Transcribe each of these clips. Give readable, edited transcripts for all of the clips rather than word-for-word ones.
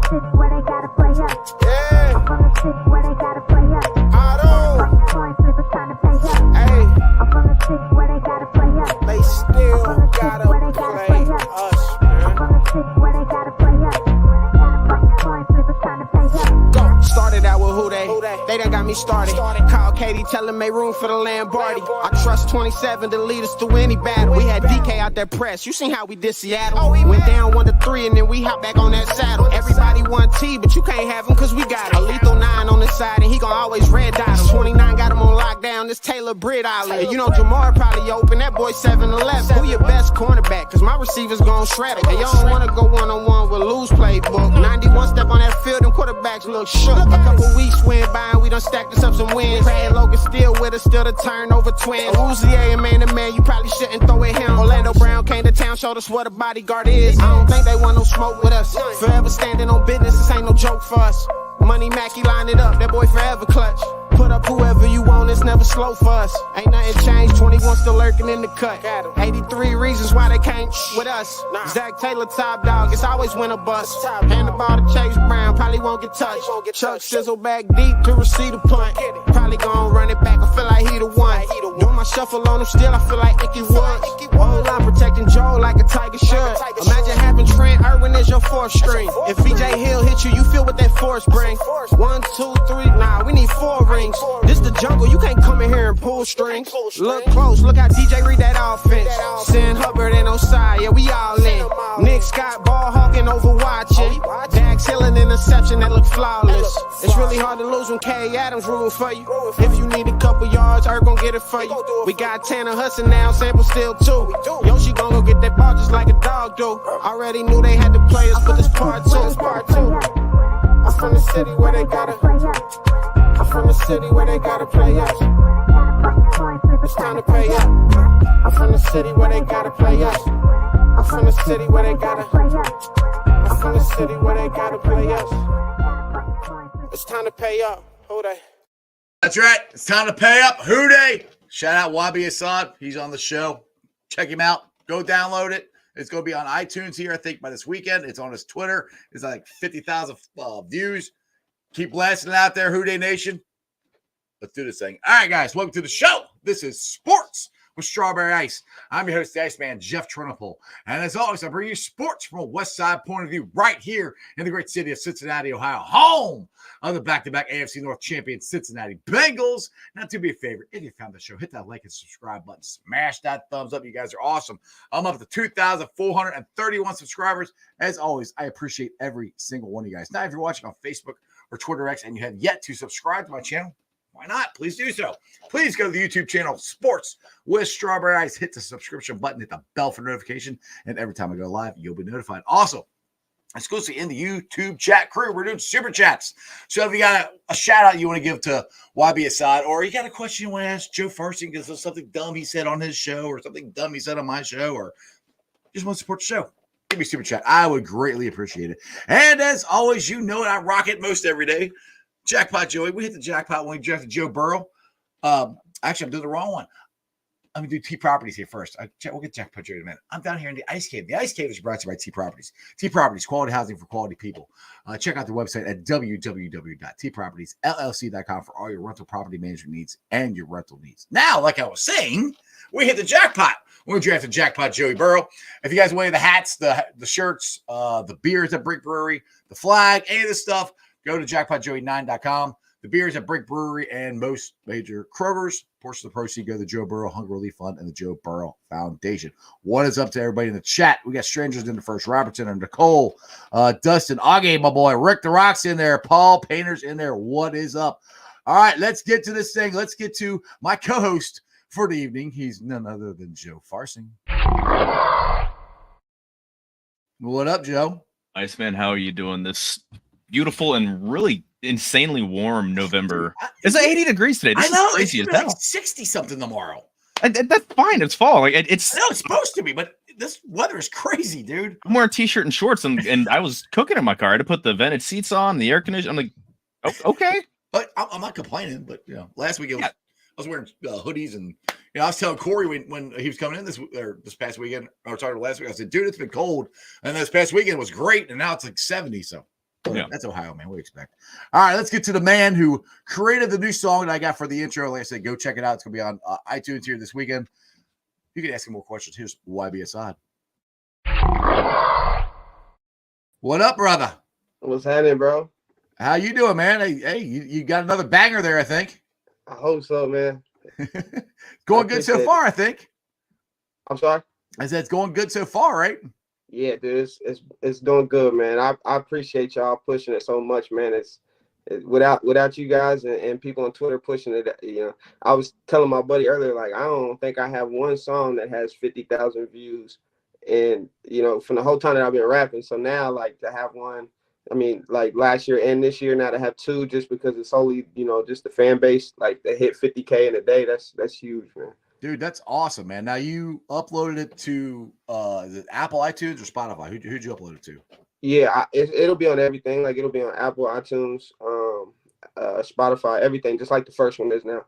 city where they gotta play up. I'm from the city where they gotta play up. Coin flip, it's time to pay up. I'm from the city where they gotta play up. They still I'm from the city gotta where they gotta play play up. us, I'm from the city where they gotta play up. Coin flip, it's time to pay up. Go. Started out with who they done got me started. Call Katie, tell him make room for the Lamborghini. I trust 27 to lead us through any battle. We had DK out there press. You seen how we did Seattle? Went down 1-3 and then we hop back on that saddle. Everybody want T, but you can't have him cause we got it. A lethal 9 on the side and he gon' always red dot him. 29 got him on lockdown, this Taylor Britt Island. You know Jamar probably open, that boy 7-11. Who your best cornerback? Cause my receivers gon' shred it. Hey, you don't wanna go one-on-one with Lou's playbook. 91 step on that field, them quarterbacks look shook. A couple weeks went by and we done stacked us up some wins. Brad Logan still with us, still the turnover twin. Uzier and man to man, you probably shouldn't throw at him. Orlando Brown came to town, showed us what a bodyguard is. I don't think they want no smoke with us. Forever standing on business, this ain't no joke for us. Money Mackey line it up, that boy forever clutch. Put up whoever you want, it's never slow for us. Ain't nothing changed, 21 still lurking in the cut. 83 reasons why they can't with us. Zach Taylor top dog, it's always win or bust. Hand the ball to Chase Brown, probably won't get touched. Chuck sizzle back deep to receive the punt. Probably gon' run it back, I feel like he the one. Doing my shuffle on him still, I feel like Icky Woods. Whole line protecting Joe like a tiger should. Imagine having Trent Irwin as your fourth string. If BJ Hill hit you, you feel what that force bring. 1, 2, 3, nah, we need 4 rings. This the jungle, you can't come in here and pull strings. Look close, look how DJ read that offense. Sin Hubbard and Osai, yeah, we all in. Nick Scott ball hawking over watching. Dax Hill an interception that look flawless. It's really hard to lose when K. Adams rooting for you. If you need a couple yards, Earth gon' get it for you. We got Tanner Hudson now, Sample still too. Yoshi gon' go get that ball just like a dog do. Already knew they had the players for this part two. I'm from the city where they gotta. I'm from the city where they gotta play us. It's time to pay up. I'm from the city where they gotta play us. I'm from the city where they gotta. I'm from the city where they gotta play us. It's time to pay up. Who they? That's right. It's time to pay up. Who they? Shout out YBASOD. He's on the show. Check him out. Go download it. It's going to be on iTunes here, I think, by this weekend. It's on his Twitter. It's like 50,000 views. Keep blasting it out there, Who Dey Nation. Let's do this thing. All right, guys, welcome to the show. This is Sports with Strawberry Ice. I'm your host, the Iceman, Jeff Trunapole. And as always, I bring you sports from a West Side point of view right here in the great city of Cincinnati, Ohio, home of the back-to-back AFC North champion Cincinnati Bengals. Now, do me a favor, if you found the show, hit that like and subscribe button. Smash that thumbs up. You guys are awesome. I'm up to 2,431 subscribers. As always, I appreciate every single one of you guys. Now, if you're watching on Facebook or Twitter X and you have yet to subscribe to my channel, why not? Please do so. Please go to the YouTube channel, Sports with Strawberry Ice. Hit the subscription button, hit the bell for notification, and every time I go live, you'll be notified. Also, exclusively in the YouTube chat crew, we're doing super chats. So if you got a shout out you want to give to YBASOD, or you got a question you want to ask Joe Farsing because there's something dumb he said on his show, or something dumb he said on my show, or just want to support the show, give me a super chat. I would greatly appreciate it. And as always, you know it, I rock it most every day. Jackpot Joey. We hit the jackpot when we drafted Joe Burrow. Actually, I'm doing the wrong one. I'm going to do T Properties here first. We'll get Jackpot Joey in a minute. I'm down here in the Ice Cave. The Ice Cave is brought to you by T Properties. T Properties, quality housing for quality people. Check out the website at www.tpropertiesllc.com for all your rental property management needs and your rental needs. Now, like I was saying, we hit the jackpot when we drafted Jackpot Joey Burrow. If you guys want the hats, the shirts, the beers at Brick Brewery, the flag, any of this stuff, go to jackpotjoey9.com. The beers at Brick Brewery and most major Kroger's. Portion of the proceeds go to the Joe Burrow Hunger Relief Fund and the Joe Burrow Foundation. What is up to everybody in the chat? We got strangers in the first. Robertson and Nicole, Dustin, Augie, my boy, Rick the Rock's in there, Paul Painter's in there. What is up? All right, let's get to this thing. Let's get to my co-host for the evening. He's none other than Joe Farsing. What up, Joe? Iceman, how are you doing this beautiful and really insanely warm November? It's 80 degrees today. This I know. Is crazy it's as hell. Like 60-something tomorrow. That's fine. It's fall. Like it's. I know it's supposed to be, but this weather is crazy, dude. I'm wearing a t-shirt and shorts, and I was cooking in my car. I had to put the vented seats on, the air conditioner. I'm like, oh, okay. But I'm not complaining. But last week I was wearing hoodies, and I was telling Corey when he was coming in this past weekend, or sorry, last week, I said, dude, it's been cold, and this past weekend was great, and now it's like 70. So Yeah. That's Ohio, man. We expect. All right, let's get to the man who created the new song that I got for the intro. Like I said, go check it out. It's going to be on iTunes here this weekend. You can ask him more questions. Here's YBASOD. What up, brother? What's happening, bro? How you doing, man? Hey, you got another banger there, I think. I hope so, man. Going good so far, I think. I'm sorry? I said it's going good so far, right? Yeah, dude, it's doing good, man. I appreciate y'all pushing it so much, man. It's without you guys and people on Twitter pushing it, I was telling my buddy earlier, like, I don't think I have one song that has 50,000 views, and from the whole time that I've been rapping. So now, like, to have one, I mean, like last year and this year, now to have two, just because it's only just the fan base, like, they hit 50K in a day. That's huge, man. Dude, that's awesome, man. Now you uploaded it to is it Apple iTunes or Spotify? Who'd you upload it to? Yeah, it'll be on everything. Like, it'll be on Apple, iTunes, Spotify, everything, just like the first one is now.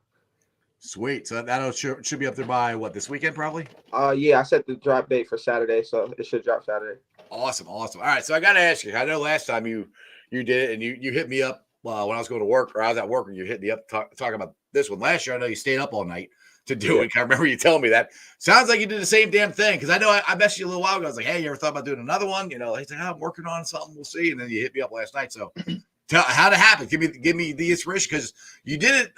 Sweet. So that'll should be up there by what, this weekend probably? Yeah, I set the drop date for Saturday, so it should drop Saturday. Awesome. All right, so I got to ask you. I know last time you did it, and you hit me up when I was going to work, or I was at work, and you hit me up talking about this one. Last year, I know you stayed up all night to do it. I remember you telling me that. Sounds like you did the same damn thing, because I know I messaged you a little while ago. I was like, hey, you ever thought about doing another one? He's like, I'm working on something. We'll see. And then you hit me up last night. So how'd it happen? Give me the inspiration, because you did it.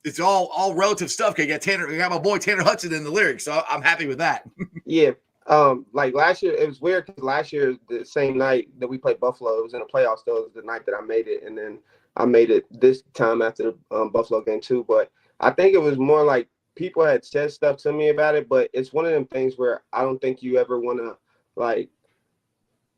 It's all relative stuff. You got my boy Tanner Hudson in the lyrics, so I'm happy with that. Yeah. Like last year, it was weird because last year, the same night that we played Buffalo, it was in the playoffs. Still, it was the night that I made it, and then I made it this time after the Buffalo game too. But I think it was more like people had said stuff to me about it, but it's one of them things where I don't think you ever want to, like,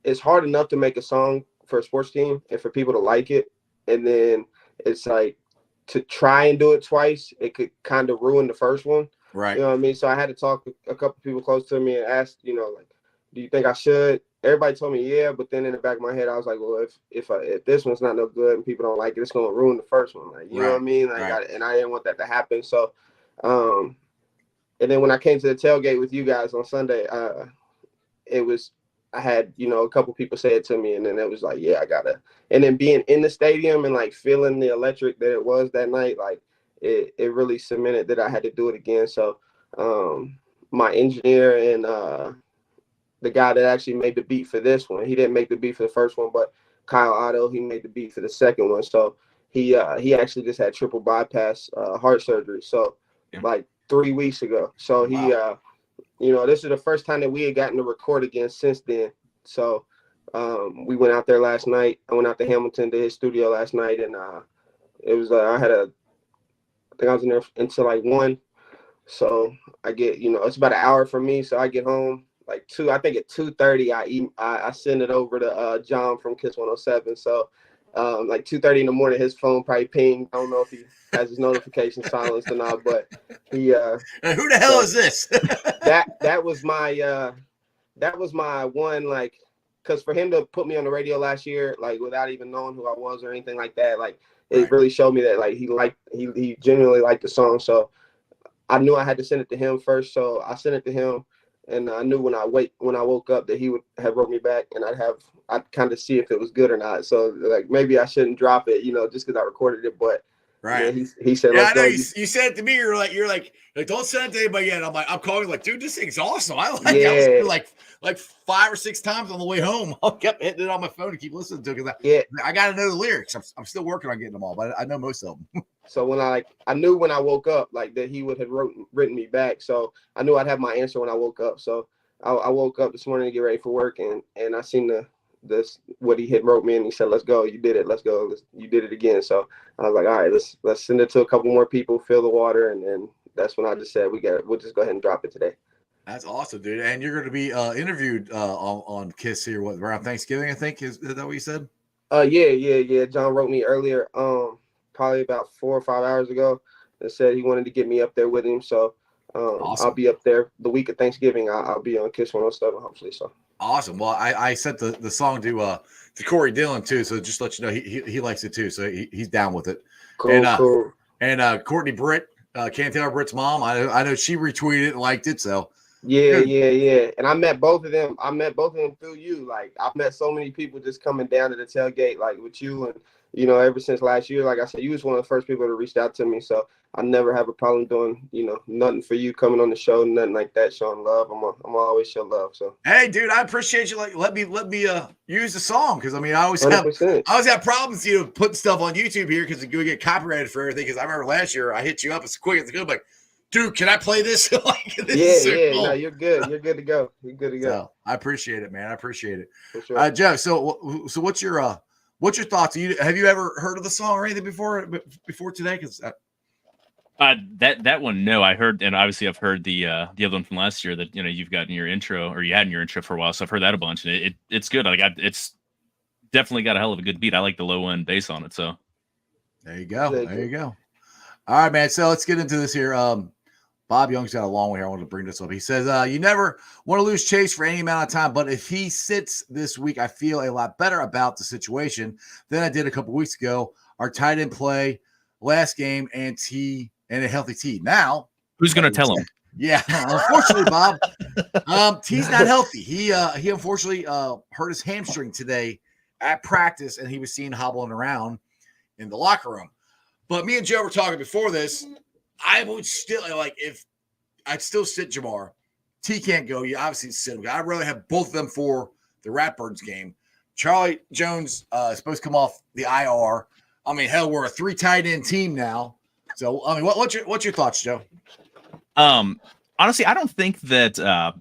it's hard enough to make a song for a sports team and for people to like it, and then it's like to try and do it twice, it could kind of ruin the first one. Right. You know what I mean? So I had to talk to a couple people close to me and ask, like, do you think I should? Everybody told me, yeah, but then in the back of my head, I was like, well, if this one's not no good and people don't like it, it's going to ruin the first one. Like, you know what I mean? Like, and I didn't want that to happen. So, and then when I came to the tailgate with you guys on Sunday, I had, a couple people say it to me, and then it was like, yeah, I gotta. And then being in the stadium and like feeling the electric that it was that night, like it really cemented that I had to do it again. So my engineer and the guy that actually made the beat for this one, he didn't make the beat for the first one, but Kyle Otto, he made the beat for the second one. So he actually just had triple bypass heart surgery. So like 3 weeks ago. So he this is the first time that we had gotten to record again since then. So we went out there last night. I went out to Hamilton to his studio last night, and it was I think I was in there until like 1. So I get, it's about an hour from me. So I get home like 2. I think at 2:30 I send it over to John from Kiss 107. So like 2:30 in the morning, his phone probably pinged. I don't know if he has his notifications silenced or not, but he who the hell is this? that was my one, like, because for him to put me on the radio last year, like, without even knowing who I was or anything like that, like, it really showed me that, like, he genuinely liked the song. So I knew I had to send it to him first. So I sent it to him, and I knew when I woke up that he would have wrote me back, and I'd kind of see if it was good or not. So, like, maybe I shouldn't drop it, just because I recorded it. But right, he said, yeah, I know. You said it to me. You're like, don't send it to anybody yet. I'm calling like, dude, this thing's awesome. I like it. I listened to it like 5 or 6 times on the way home. I kept hitting it on my phone to keep listening to it because I got to know the lyrics. I'm still working on getting them all, but I know most of them. So when I knew when I woke up, like, that he would have written me back. So I knew I'd have my answer when I woke up. So I woke up this morning to get ready for work, and I seen what he had wrote me, and he said, let's go. You did it. Let's go. You did it again. So I was like, all right, let's send it to a couple more people, fill the water. And then that's when I just said, we'll just go ahead and drop it today. That's awesome, dude. And you're going to be interviewed on Kiss here around Thanksgiving, I think. Is that what you said? Yeah. John wrote me earlier, probably about 4 or 5 hours ago, and said he wanted to get me up there with him. So awesome. I'll be up there the week of Thanksgiving. I'll be on Kiss 107, hopefully. So awesome. Well, I sent the song to Corey Dillon too, so just let you know he likes it too, so he's down with it. Cool. And Courtney Britt, Can't Taylor Britt's mom, I know she retweeted it and liked it, so Yeah, Dude. yeah. And I met both of them. I met both of them through you. Like I've met so many people just coming down to the tailgate, like with you, and ever since last year. Like I said, you was one of the first people to reach out to me. So I never have a problem doing, nothing for you coming on the show, nothing like that, showing love. I'm always show love. So Hey, dude, I appreciate you. Like, let me use the song because I mean, I always 100%. have problems, putting stuff on YouTube here because we get copyrighted for everything. Because I remember last year I hit you up as quick as I could, like, dude, can I play this? Like, this is so Yeah. cool. No, you're good. You're good to go. You're good to go. So I appreciate it, man. I appreciate it. For sure. Joe, so what's your thoughts? Have you ever heard of the song or anything before today? Because that one, no, I heard, and obviously I've heard the other one from last year that you've got in your intro, or you had in your intro for a while. So I've heard that a bunch, and it's good. Like it's definitely got a hell of a good beat. I like the low end bass on it. So there you go. Thank There you. you go. All right, man. So let's get into this here. Bob Young's got a long way here. I wanted to bring this up. He says, you never want to lose Chase for any amount of time, but if he sits this week, I feel a lot better about the situation than I did a couple weeks ago. Our tight end play last game and a healthy T. Now, who's going to tell him? Yeah, unfortunately, Bob, T's not healthy. He unfortunately hurt his hamstring today at practice, and he was seen hobbling around in the locker room. But me and Joe were talking before this. I would still I'd still sit Jamar. T can't go. You obviously sit him. I'd rather have both of them for the Ratbirds game. Charlie Jones is supposed to come off the IR. I mean, hell, we're a 3 tight end team now. So, I mean, what's your thoughts, Joe? Honestly, I don't think Jamar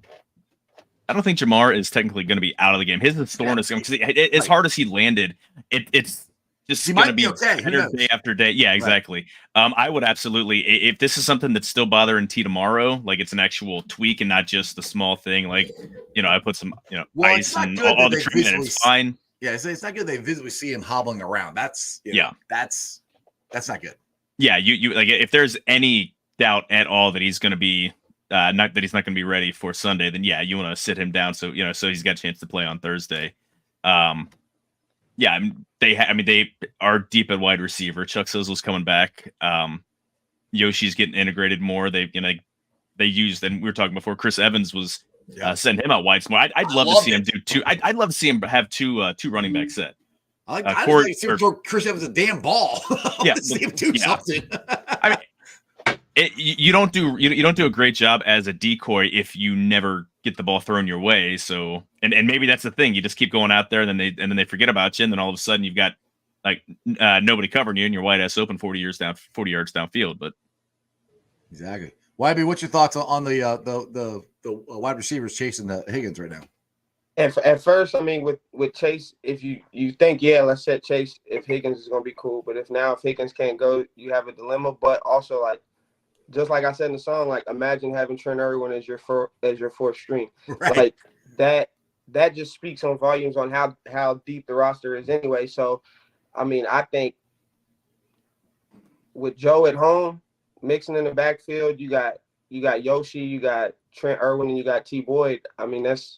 is technically going to be out of the game. His soreness, because as hard as he landed, it's just going to be okay. better day after day. Yeah, exactly. Right. I would absolutely, if this is something that's still bothering T tomorrow, like it's an actual tweak and not just the small thing, like, I put some, ice and all the treatment, and it's fine. Yeah, it's not good they visibly see him hobbling around. That's that's not good. Yeah, you like, if there's any doubt at all that he's going to be not going to be ready for Sunday, then yeah, you want to sit him down so so he's got a chance to play on Thursday. Yeah, they are deep at wide receiver. Chuck Sizzle's coming back. Yoshi's getting integrated more. They used, and we were talking before, Chris Evans was sending him out wide more. I'd love to see him do two. I'd love to see him have two running back set. I'd like to see him throw Chris Evans a damn ball. Yeah, see him do something. I mean, you don't do a great job as a decoy if you never get the ball thrown your way. So, and maybe that's the thing. You just keep going out there, and then they forget about you, and then all of a sudden you've got nobody covering you, and you're wide ass open 40 yards downfield. But exactly. YB, what's your thoughts on the wide receivers chasing the Higgins right now? At first, I mean, with Chase, if you think, let's set Chase if Higgins is going to be cool. But if Higgins can't go, you have a dilemma. But also, like, just like I said in the song, like, imagine having Trent Irwin as your fourth string. Right. Like, that just speaks on volumes on how deep the roster is anyway. So, I mean, I think with Joe at home, mixing in the backfield, you got Yoshi, you got Trent Irwin, and you got T. Boyd. I mean, that's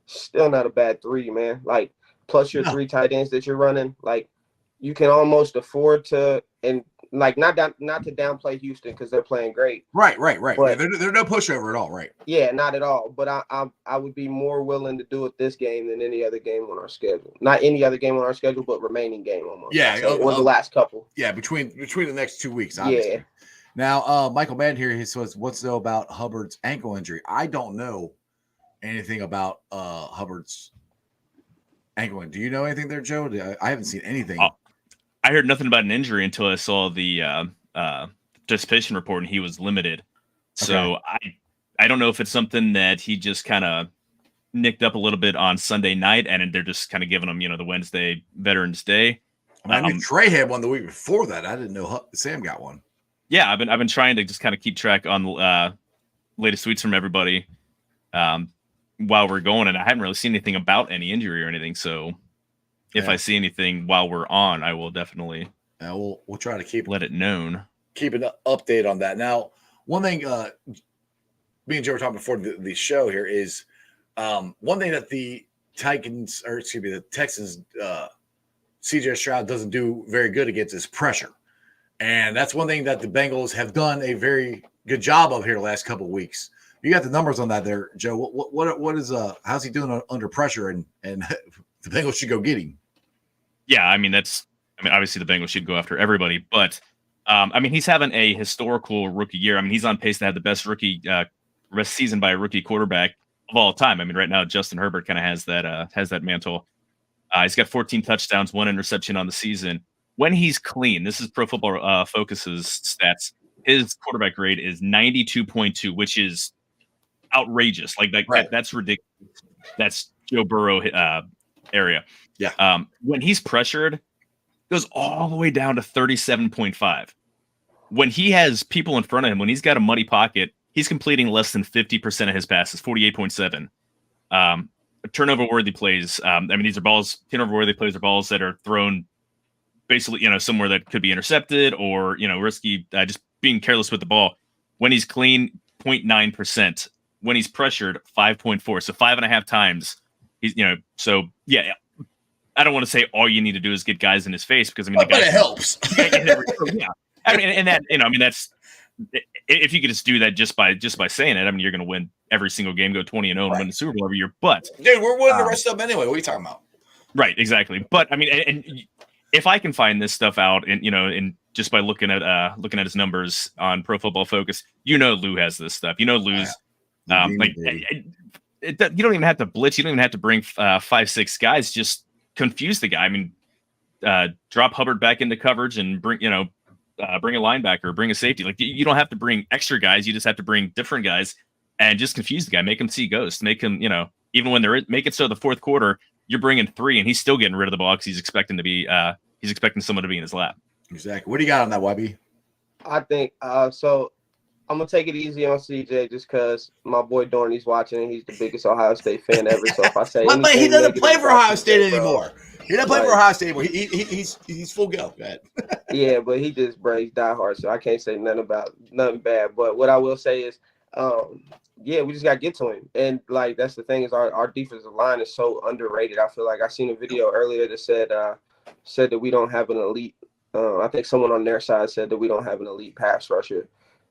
still not a bad 3, man. Like, plus your 3 tight ends that you're running, like, you can almost afford to, and like not to downplay Houston because they're playing great. Right. But, they're no pushover at all, right? Yeah, not at all. But I would be more willing to do it this game than any other game on our schedule. Not any other game on our schedule, but remaining game almost. Yeah, or the last couple. Yeah, between the next 2 weeks, obviously. Yeah. Now, Michael Madden here, he says, "What's though about Hubbard's ankle injury?" I don't know anything about Hubbard's ankle injury. Do you know anything there, Joe? I haven't seen anything. I heard nothing about an injury until I saw the participation report, and he was limited. So okay. I don't know if it's something that he just kind of nicked up a little bit on Sunday night, and they're just kind of giving him, the Wednesday Veterans Day. I mean, Trey had one the week before that. I didn't know Sam got one. Yeah, I've been trying to just kind of keep track on latest tweets from everybody while we're going, and I haven't really seen anything about any injury or anything. So if I see anything while we're on, I will definitely we'll try to let it known. Keep an update on that. Now, one thing me and Joe were talking before the show here is one thing that the Texans, CJ Stroud doesn't do very good against is pressure. And that's one thing that the Bengals have done a very good job of here the last couple of weeks. You got the numbers on that there, Joe. What is how's he doing under pressure? And the Bengals should go get him. Yeah, I mean obviously the Bengals should go after everybody, but he's having a historical rookie year. I mean, he's on pace to have the best season by a rookie quarterback of all time. I mean, right now Justin Herbert kind of has that mantle. He's got 14 touchdowns, 1 interception on the season. When he's clean, this is Pro Football Focus's stats. His quarterback grade is 92.2, which is outrageous. That's ridiculous. That's Joe Burrow area. Yeah. When he's pressured, goes all the way down to 37.5. When he has people in front of him, when he's got a muddy pocket, he's completing less than 50% of his passes, 48.7. Turnover-worthy plays. These are turnover-worthy plays are balls that are thrown basically, somewhere that could be intercepted or, risky, just being careless with the ball. When he's clean, 0.9%. When he's pressured, 5.4. So 5.5 times. He's, so yeah. I don't want to say all you need to do is get guys in his face because the guy it helps. Yeah. That's if you could just do that just by saying it. You're going to win every single game, go 20-0, and win the Super Bowl every year. But dude, we're winning the rest of them anyway. What are you talking about? Right, exactly. But and if I can find this stuff out, and just by looking at his numbers on Pro Football Focus, Lou has this stuff. Lou's you don't even have to blitz. You don't even have to bring 5-6 guys. Just confuse the guy. Drop Hubbard back into coverage and bring a linebacker, bring a safety. You don't have to bring extra guys. You just have to bring different guys and just confuse the guy. Make him see ghosts. Make him, even when make it so the fourth quarter, you're bringing 3 and he's still getting rid of the ball because he's expecting someone to be in his lap. Exactly. What do you got on that, YB? I think so. I'm gonna take it easy on CJ just because my boy Dorney's watching and he's the biggest Ohio State fan ever. So if I say but he doesn't play for Ohio State anymore. He doesn't play for Ohio State anymore. He's full go. Yeah, but he just he's diehard, so I can't say nothing bad. But what I will say is, we just gotta get to him. And that's the thing is our defensive line is so underrated. I feel like I seen a video earlier that said that we don't have an elite. I think someone on their side said that we don't have an elite pass rusher.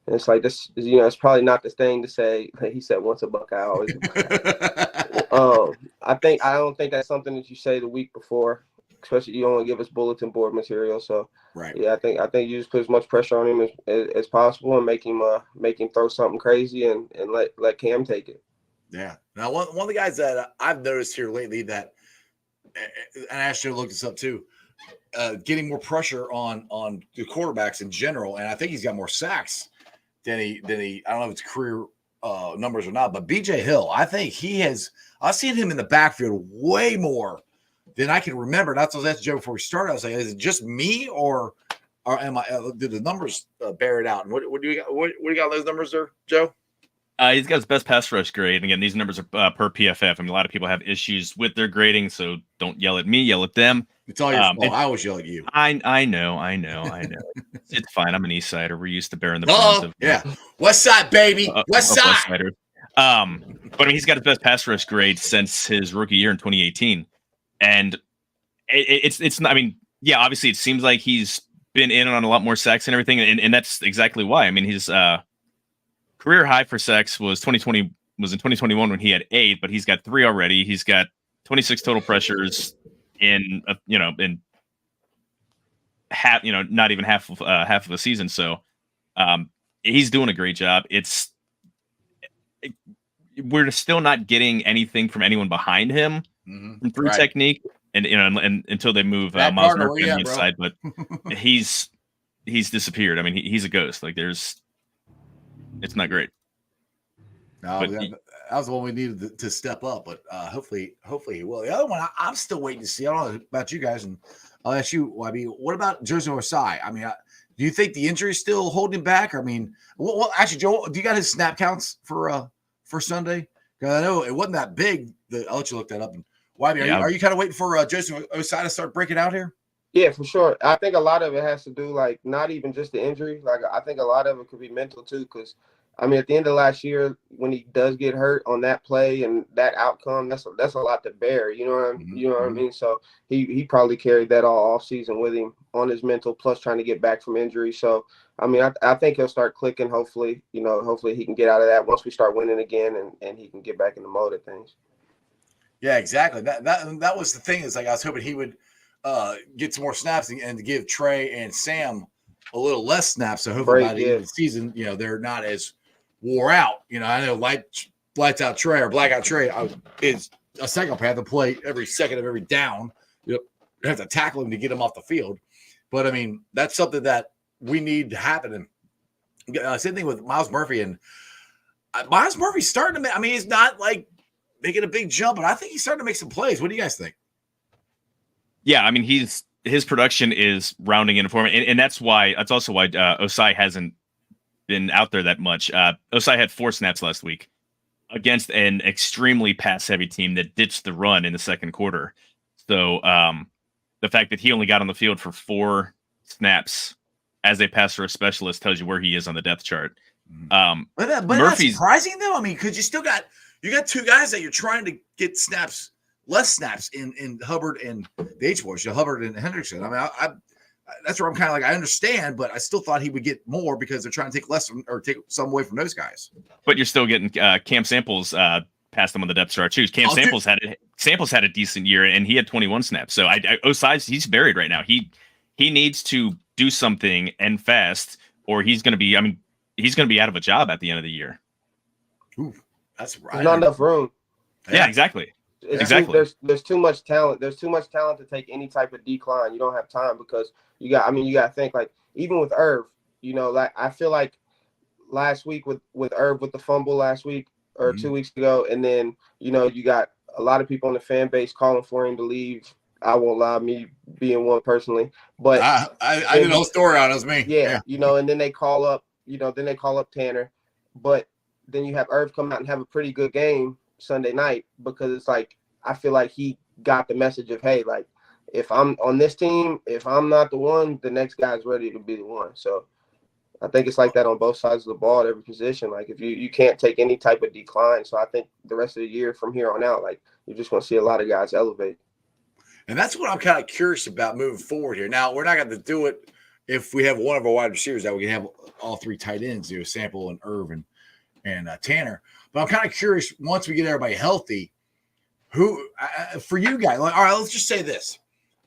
And it's like this, it's probably not the thing to say. He said once a Buckeye, always a Buckeye. I don't think that's something that you say the week before, especially you don't want to give us bulletin board material. So right. Yeah, I think you just put as much pressure on him as possible and make him throw something crazy and let Cam take it. Yeah. Now one of the guys that I've noticed here lately that, and I actually looked this up too, getting more pressure on the quarterbacks in general, and I think he's got more sacks than he I don't know if it's career numbers or not, but BJ Hill, I think I've seen him in the backfield way more than I can remember. That's Joe before we started. I was like, is it just me or am I did the numbers bear it out? And what do you got? What do you got on those numbers there, Joe? He's got his best pass rush grade. And again, these numbers are per PFF. A lot of people have issues with their grading, so don't yell at me, yell at them. It's all your fault. I always yell at you. I know. It's fine. I'm an East Sider. We're used to bearing the brunt of West Side, baby. West Side. But he's got his best pass rush grade since his rookie year in 2018. And it's obviously it seems like he's been in on a lot more sacks and everything, and that's exactly why. His career high for sacks was in 2021 when he had 8, but he's got 3 already. He's got 26 total pressures in half, not even half of the season. So he's doing a great job. We're still not getting anything from anyone behind him from through technique, and until they move Miles Murphy on the inside, but he's disappeared. He's a ghost. It's not great. No, that was the one we needed to step up, but hopefully he will. The other one I'm still waiting to see. I don't know about you guys, and I'll ask you, YB, what about Joseph Osai? Do you think the injury is still holding him back? Well, actually, Joe, do you got his snap counts for Sunday? Because I know it wasn't that big. I'll let you look that up. And YB, are you kind of waiting for Joseph Osai to start breaking out here? Yeah, for sure. I think a lot of it has to do, not even just the injury. I think a lot of it could be mental too, because I mean, at the end of last year, when he does get hurt on that play and that outcome, that's a lot to bear. You know what I mean? So he probably carried that all off season with him on his mental, plus trying to get back from injury. So I mean, I think he'll start clicking. Hopefully, hopefully he can get out of that once we start winning again, and he can get back in the mode of things. Yeah, exactly. That was the thing. Is like I was hoping he would get some more snaps and to give Trey and Sam a little less snaps. So hopefully by the end of the season, they're not as wore out. I know lights out Trey or blackout Trey is a psychopath to play every second of every down. You have to tackle him to get him off the field. But I mean, that's something that we need to happen. And same thing with Miles Murphy. And Miles Murphy's starting to. I mean, he's not like making a big jump, but I think he's starting to make some plays. What do you guys think? Yeah, I mean, his production is rounding into form, and that's also why Osai hasn't been out there that much. Osai had 4 snaps last week against an extremely pass-heavy team that ditched the run in the second quarter. So the fact that he only got on the field for 4 snaps as a pass rush specialist tells you where he is on the depth chart. But that's surprising though. I mean, because you got 2 guys that you're trying to get less snaps in Hubbard and the H-boys, Hubbard and Hendrickson. I mean, that's where I'm kind of like, I understand, but I still thought he would get more because they're trying to take less or take some away from those guys. But you're still getting Cam Samples past them on the depth chart too. Samples had a decent year and he had 21 snaps. So Osai's he's buried right now. He needs to do something and fast, or he's going to be out of a job at the end of the year. Ooh, that's right. There's not enough room. Yeah, exactly. There's too much talent. There's too much talent to take any type of decline. You don't have time because you got to think, like, even with Irv, like I feel like last week with Irv with the fumble last week or 2 weeks ago, and then you got a lot of people in the fan base calling for him to leave. I won't lie, me being one personally, but I did a whole story on it. It was me. Yeah, and then they call up, Tanner, but then you have Irv come out and have a pretty good game Sunday night because it's like I feel like he got the message of, hey, like if I'm on this team, if I'm not the one, the next guy's ready to be the one. So I think it's like that on both sides of the ball at every position. Like if you can't take any type of decline. So I think the rest of the year from here on out, like you're just going to see a lot of guys elevate. And that's what I'm kind of curious about moving forward here. Now, we're not going to do it if we have one of our wide receivers that we can have all 3 tight ends, Sample and Irv and Tanner. But I'm kind of curious, once we get everybody healthy, who for you guys, like, all right, let's just say this.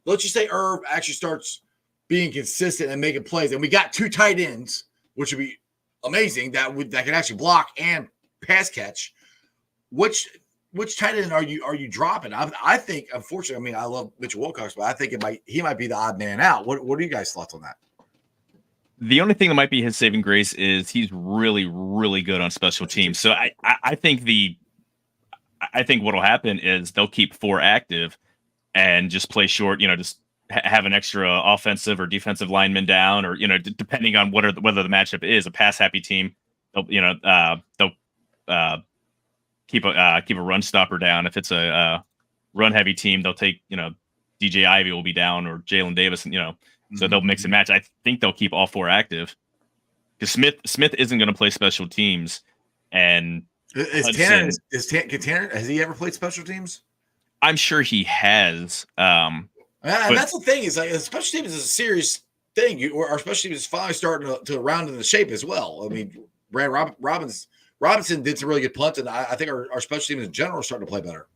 Let's just say Irv actually starts being consistent and making plays. And we got 2 tight ends, which would be amazing, that can actually block and pass catch. Which tight end are you dropping? I think, unfortunately, I mean, I love Mitchell Wilcox, but I think he might be the odd man out. What are you guys' thoughts on that? The only thing that might be his saving grace is he's really, really good on special teams. So I think what'll happen is they'll keep 4 active and just play short. Just have an extra offensive or defensive lineman down, or depending on whether the matchup is a pass happy team. They'll keep a run stopper down. If it's a run heavy team, they'll take DJ Ivy will be down, or Jalen Davis, So they'll mix and match. I think they'll keep all 4 active because Smith isn't going to play special teams. And Tanner, has he ever played special teams? I'm sure he has. And that's the thing is, like, special teams is a serious thing. Our special teams is finally starting to round into shape as well. I mean, Brad Robinson did some really good punts, and I think our special teams in general are starting to play better.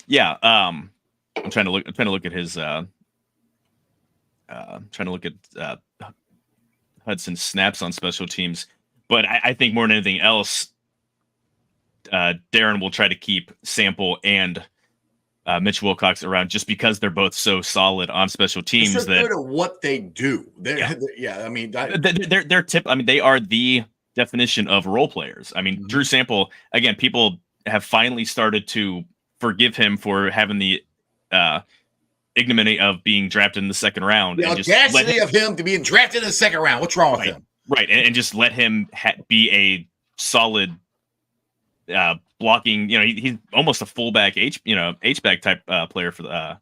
Yeah, I'm trying to look at his. Trying to look at Hudson's snaps on special teams, but I think more than anything else, Darren will try to keep Sample and Mitch Wilcox around just because they're both so solid on special teams. They're so good at what they do. I mean, they're I mean, they are the definition of role players. I mean, Drew Sample, again, people have finally started to forgive him for having the ignominy of being drafted in the second round. The audacity of him to being drafted in the second round. What's wrong with him? Right, and just let him be a solid blocking. He's almost a fullback H-back type player for the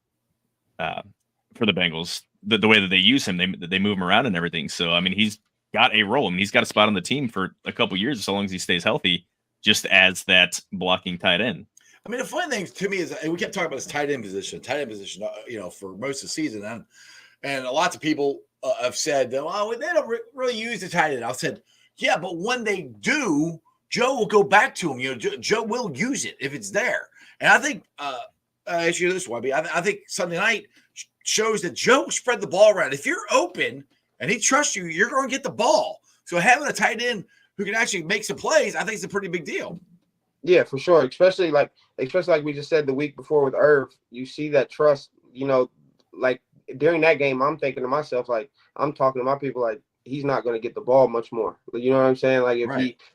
Bengals. The way that they use him, they move him around and everything. So I mean, he's got a role. I mean, he's got a spot on the team for a couple years, so long as he stays healthy, just as that blocking tight end. I mean, the funny thing to me is, and we kept talking about this tight end position, for most of the season. And lots of people have said, oh, they don't really use the tight end. I said, yeah, but when they do, Joe will go back to him. Joe will use it if it's there. And I think, I ask you this, YB, I think Sunday night shows that Joe spread the ball around. If you're open and he trusts you, you're going to get the ball. So having a tight end who can actually make some plays, I think it's a pretty big deal. Yeah, for sure. Especially like we just said the week before with Irv, you see that trust, like during that game, I'm thinking to myself, like, I'm talking to my people, like, he's not going to get the ball much more. You know what I'm saying? Like,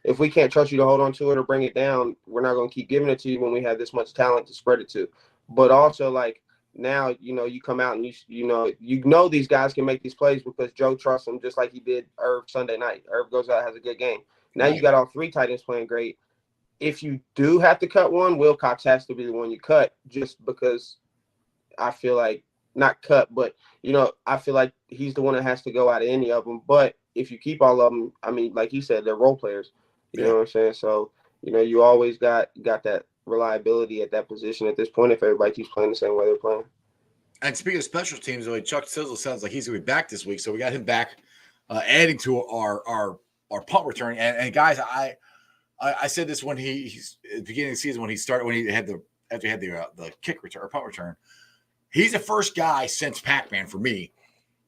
if we can't trust you to hold on to it or bring it down, we're not going to keep giving it to you when we have this much talent to spread it to. But also, like, now, you come out and you know these guys can make these plays because Joe trusts them just like he did Irv Sunday night. Irv goes out, has a good game. Now you got all three tight ends playing great. If you do have to cut one, Wilcox has to be the one you cut, just because I feel like, not cut, but, I feel like he's the one that has to go out of any of them. But if you keep all of them, I mean, like he said, they're role players. You know what I'm saying? So, you always got that reliability at that position at this point if everybody keeps playing the same way they're playing. And speaking of special teams, Chuck Sizzle sounds like he's going to be back this week. So we got him back, adding to our punt return. And guys, I said this when he's at the beginning of the season after he had the kick return or punt return. He's the first guy since Pac-Man for me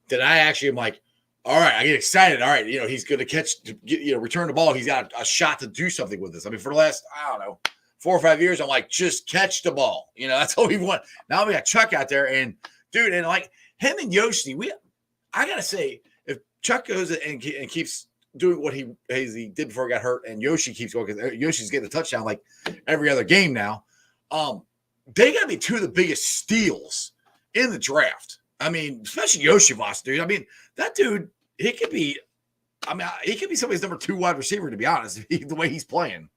that I actually am like, all right, I get excited. All right, he's going to return the ball. He's got a shot to do something with this. I mean, for the last, I don't know, 4 or 5 years, I'm like, just catch the ball. That's all we want. Now we got Chuck out there, and dude, and like him and Yoshi, I gotta say, if Chuck goes and keeps doing what he did before he got hurt, and Yoshi keeps going, because Yoshi's getting a touchdown like every other game now. They gotta be two of the biggest steals in the draft. I mean, especially Yoshivas, dude. I mean, that dude, he could be somebody's number 2 wide receiver, to be honest, the way he's playing.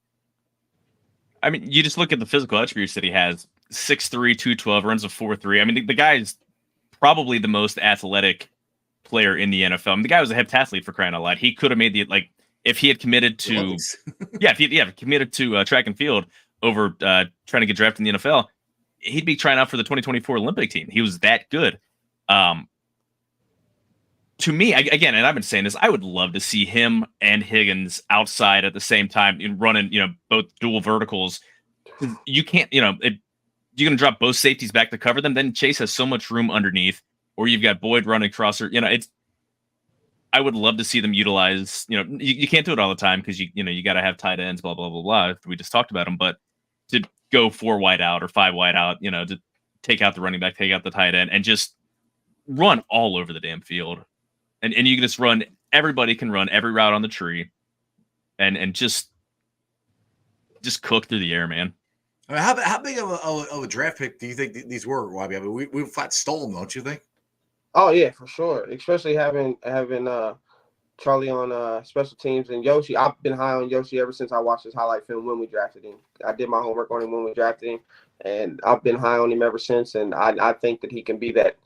I mean, you just look at the physical attributes that he has. 6'3", 212, runs a 4.3. I mean, the guy is probably the most athletic player in the NFL. I mean, the guy was a heptathlete, for crying out loud. He could have made if he had committed to committed to track and field over trying to get drafted in the NFL, he'd be trying out for the 2024 Olympic team. He was that good. To me, again, and I've been saying this, I would love to see him and Higgins outside at the same time, running, both dual verticals. You can't, you're going to drop both safeties back to cover them. Then Chase has so much room underneath, or you've got Boyd running crosser. I would love to see them utilize, you can't do it all the time because you got to have tight ends, blah, blah, blah, blah. We just talked about them, but to go 4 wide out or 5 wide out, to take out the running back, take out the tight end, and just run all over the damn field. And you can just run, everybody can run every route on the tree and just cook through the air, man. I mean, how big of a draft pick do you think these were, YB? I mean, we flat stole them, don't you think? Oh yeah, for sure. Especially having Charlie on special teams and Yoshi. I've been high on Yoshi ever since I watched his highlight film when we drafted him. I did my homework on him when we drafted him, and I've been high on him ever since. And I think that he can be that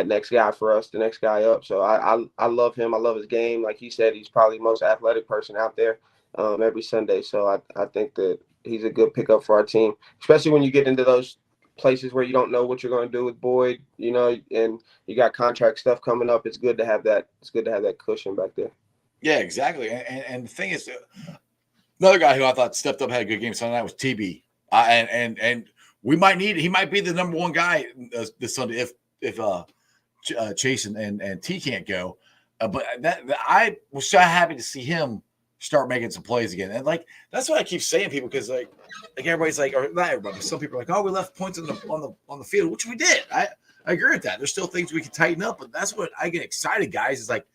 next guy for us, the next guy up. So I love him. I love his game. Like he said, he's probably the most athletic person out there every Sunday. So I think that he's a good pickup for our team, especially when you get into those places where you don't know what you're going to do with Boyd, and you got contract stuff coming up. It's good to have that. It's good to have that cushion back there. Yeah, exactly. And the thing is, another guy who I thought stepped up, had a good game Sunday night was TB. And we might need, he might be the number 1 guy this Sunday if Chase and T can't go. But I was so happy to see him start making some plays again. And that's what I keep saying, people, because like everybody's like, or not everybody, but some people are like, oh, we left points on the field, which we did. I agree with that. There's still things we can tighten up, but that's what I get excited, guys. Is like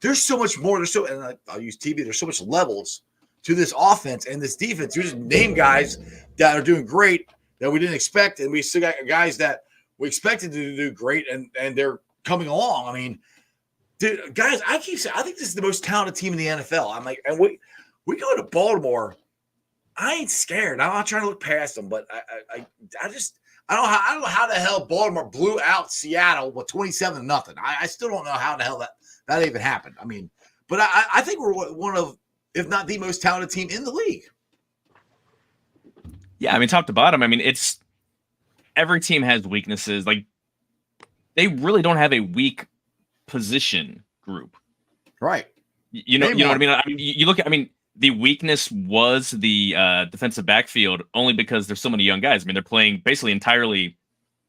there's so much more. And I'll use TB. There's so much levels to this offense and this defense. You just name guys that are doing great that we didn't expect, and we still got guys that we expected to do great, and they're coming along. I mean, dude, guys, I keep saying I think this is the most talented team in the NFL. I'm like, and we go to Baltimore. I ain't scared. I'm not trying to look past them, but I don't know how the hell Baltimore blew out Seattle with 27-0. I still don't know how the hell that even happened. I mean, But I think we're one of, if not the most talented team in the league. Yeah, I mean, top to bottom, I mean, it's every team has weaknesses. Like, they really don't have a weak position group. Right. You know what I mean? I mean, you look at, I mean, the weakness was the defensive backfield only because there's so many young guys. I mean, they're playing basically entirely,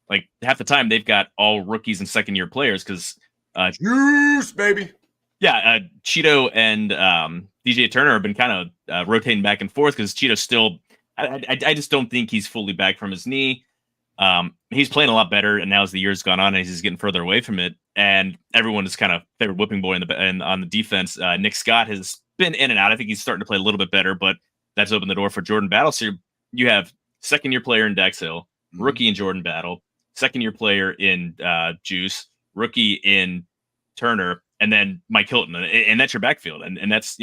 like half the time they've got all rookies and second-year players because juice, baby. Yeah, Cheeto and DJ Turner have been kind of rotating back and forth because Cheeto's still. I just don't think he's fully back from his knee. He's playing a lot better, and now as the years gone on, and he's getting further away from it. And everyone is kind of favorite whipping boy on the defense. Nick Scott has been in and out. I think he's starting to play a little bit better, but that's opened the door for Jordan Battle. So you have second-year player in Dax Hill, rookie in Jordan Battle, second-year player in Juice, rookie in Turner, and then Mike Hilton, and that's your backfield, and that's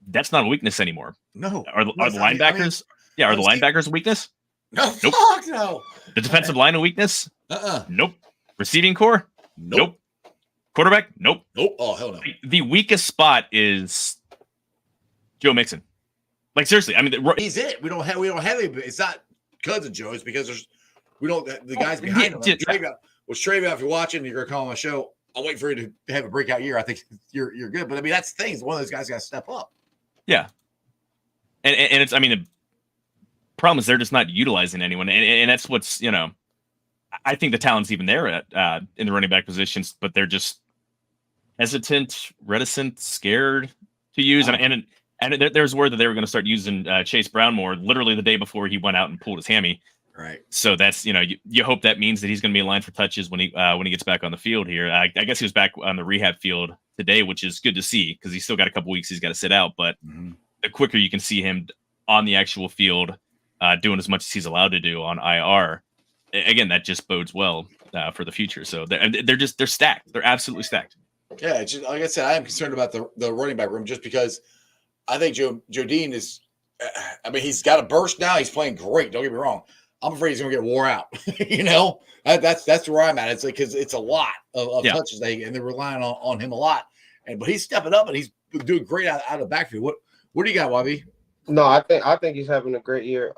that's not a weakness anymore. No, are the linebackers? Are the linebackers a weakness? No, nope. Fuck no. The defensive line a weakness? Nope. Receiving core? Nope. Quarterback? Nope. Nope. Oh hell no. The weakest spot is Joe Mixon. Like seriously, I mean, he's it. We don't have any. It's not because of Joe. It's because the guys behind him. Travion, if you're watching, you're gonna call on my show. I'll wait for you to have a breakout year. I think you're good. But I mean, that's the thing. One of those guys got to step up. Yeah. And it's, I mean, the problem is they're just not utilizing anyone. And that's what's, I think the talent's even there in the running back positions, but they're just hesitant, reticent, scared to use. And there's word that they were going to start using Chase Brown more literally the day before he went out and pulled his hammy. Right. So that's, you hope that means that he's going to be in line for touches when he gets back on the field here. I guess he was back on the rehab field today, which is good to see because he's still got a couple weeks he's got to sit out. But the quicker you can see him on the actual field doing as much as he's allowed to do on IR, again, that just bodes well for the future. So they're stacked. They're absolutely stacked. Yeah, just, like I said, I am concerned about the running back room just because I think Joe Dean is. I mean, he's got a burst now. He's playing great. Don't get me wrong. I'm afraid he's going to get wore out. That's where I'm at. It's like because it's a lot of touches and they're relying on him a lot. But he's stepping up and he's doing great out of the backfield. What do you got, YB? No, I think he's having a great year.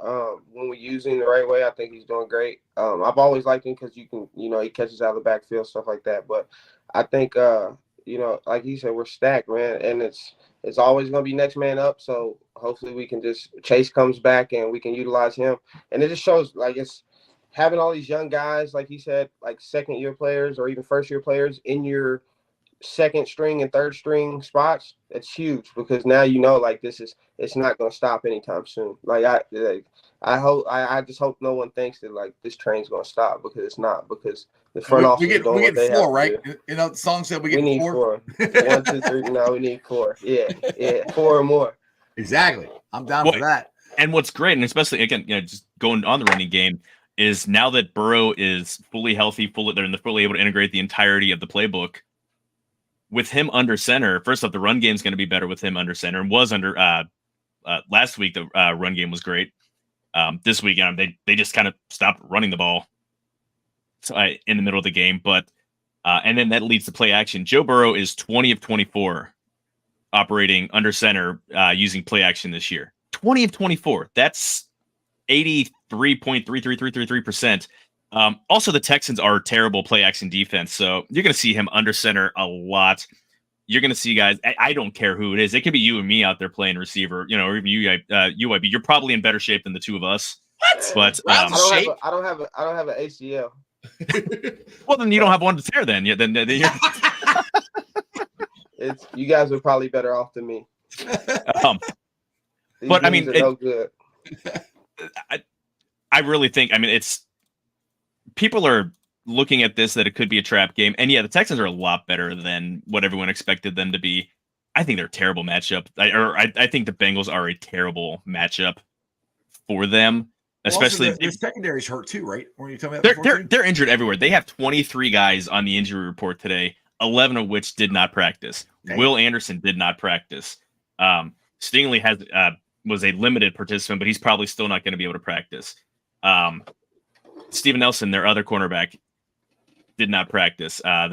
When we use him the right way, I think he's doing great. I've always liked him because you can, he catches out of the backfield, stuff like that. But I think, like he said, we're stacked, man, and it's always going to be next man up. So hopefully we can Chase comes back and we can utilize him. And it just shows like it's having all these young guys, like he said, like second year players or even first year players in your second string and third string spots. It's huge because now like it's not going to stop anytime soon. I just hope no one thinks that like this train's going to stop because it's not, because the front office we get four, right? The song said we need four. 1, 2, 3. No, we need four. Yeah, 4 or more. Exactly. I'm down for that. And what's great, and especially again, just going on the running game, is now that Burrow is fully healthy, they're fully able to integrate the entirety of the playbook. With him under center, first off, the run game is going to be better with him under center. And was under last week, the run game was great. This week, they just kind of stopped running the ball in the middle of the game. But and then that leads to play action. Joe Burrow is 20 of 24 operating under center using play action this year. 20 of 24. That's 83.33333%. Also, the Texans are a terrible play action defense, so you're going to see him under center a lot. You're going to see guys. I don't care who it is. It could be you and me out there playing receiver, or even you, UIB. You're probably in better shape than the two of us. What? But I don't have an ACL. Well, then you don't have one to tear. Then you're. You guys are probably better off than me. But I mean, no good. I really think. I mean, it's. People are looking at this that it could be a trap game. And yeah, the Texans are a lot better than what everyone expected them to be. I think they're a terrible matchup. I think the Bengals are a terrible matchup for them, especially their secondary's hurt too, right? Were you telling me that they're injured everywhere. They have 23 guys on the injury report today, 11 of which did not practice. Dang. Will Anderson did not practice. Stingley was a limited participant, but he's probably still not going to be able to practice. Steven Nelson, their other cornerback, did not practice. What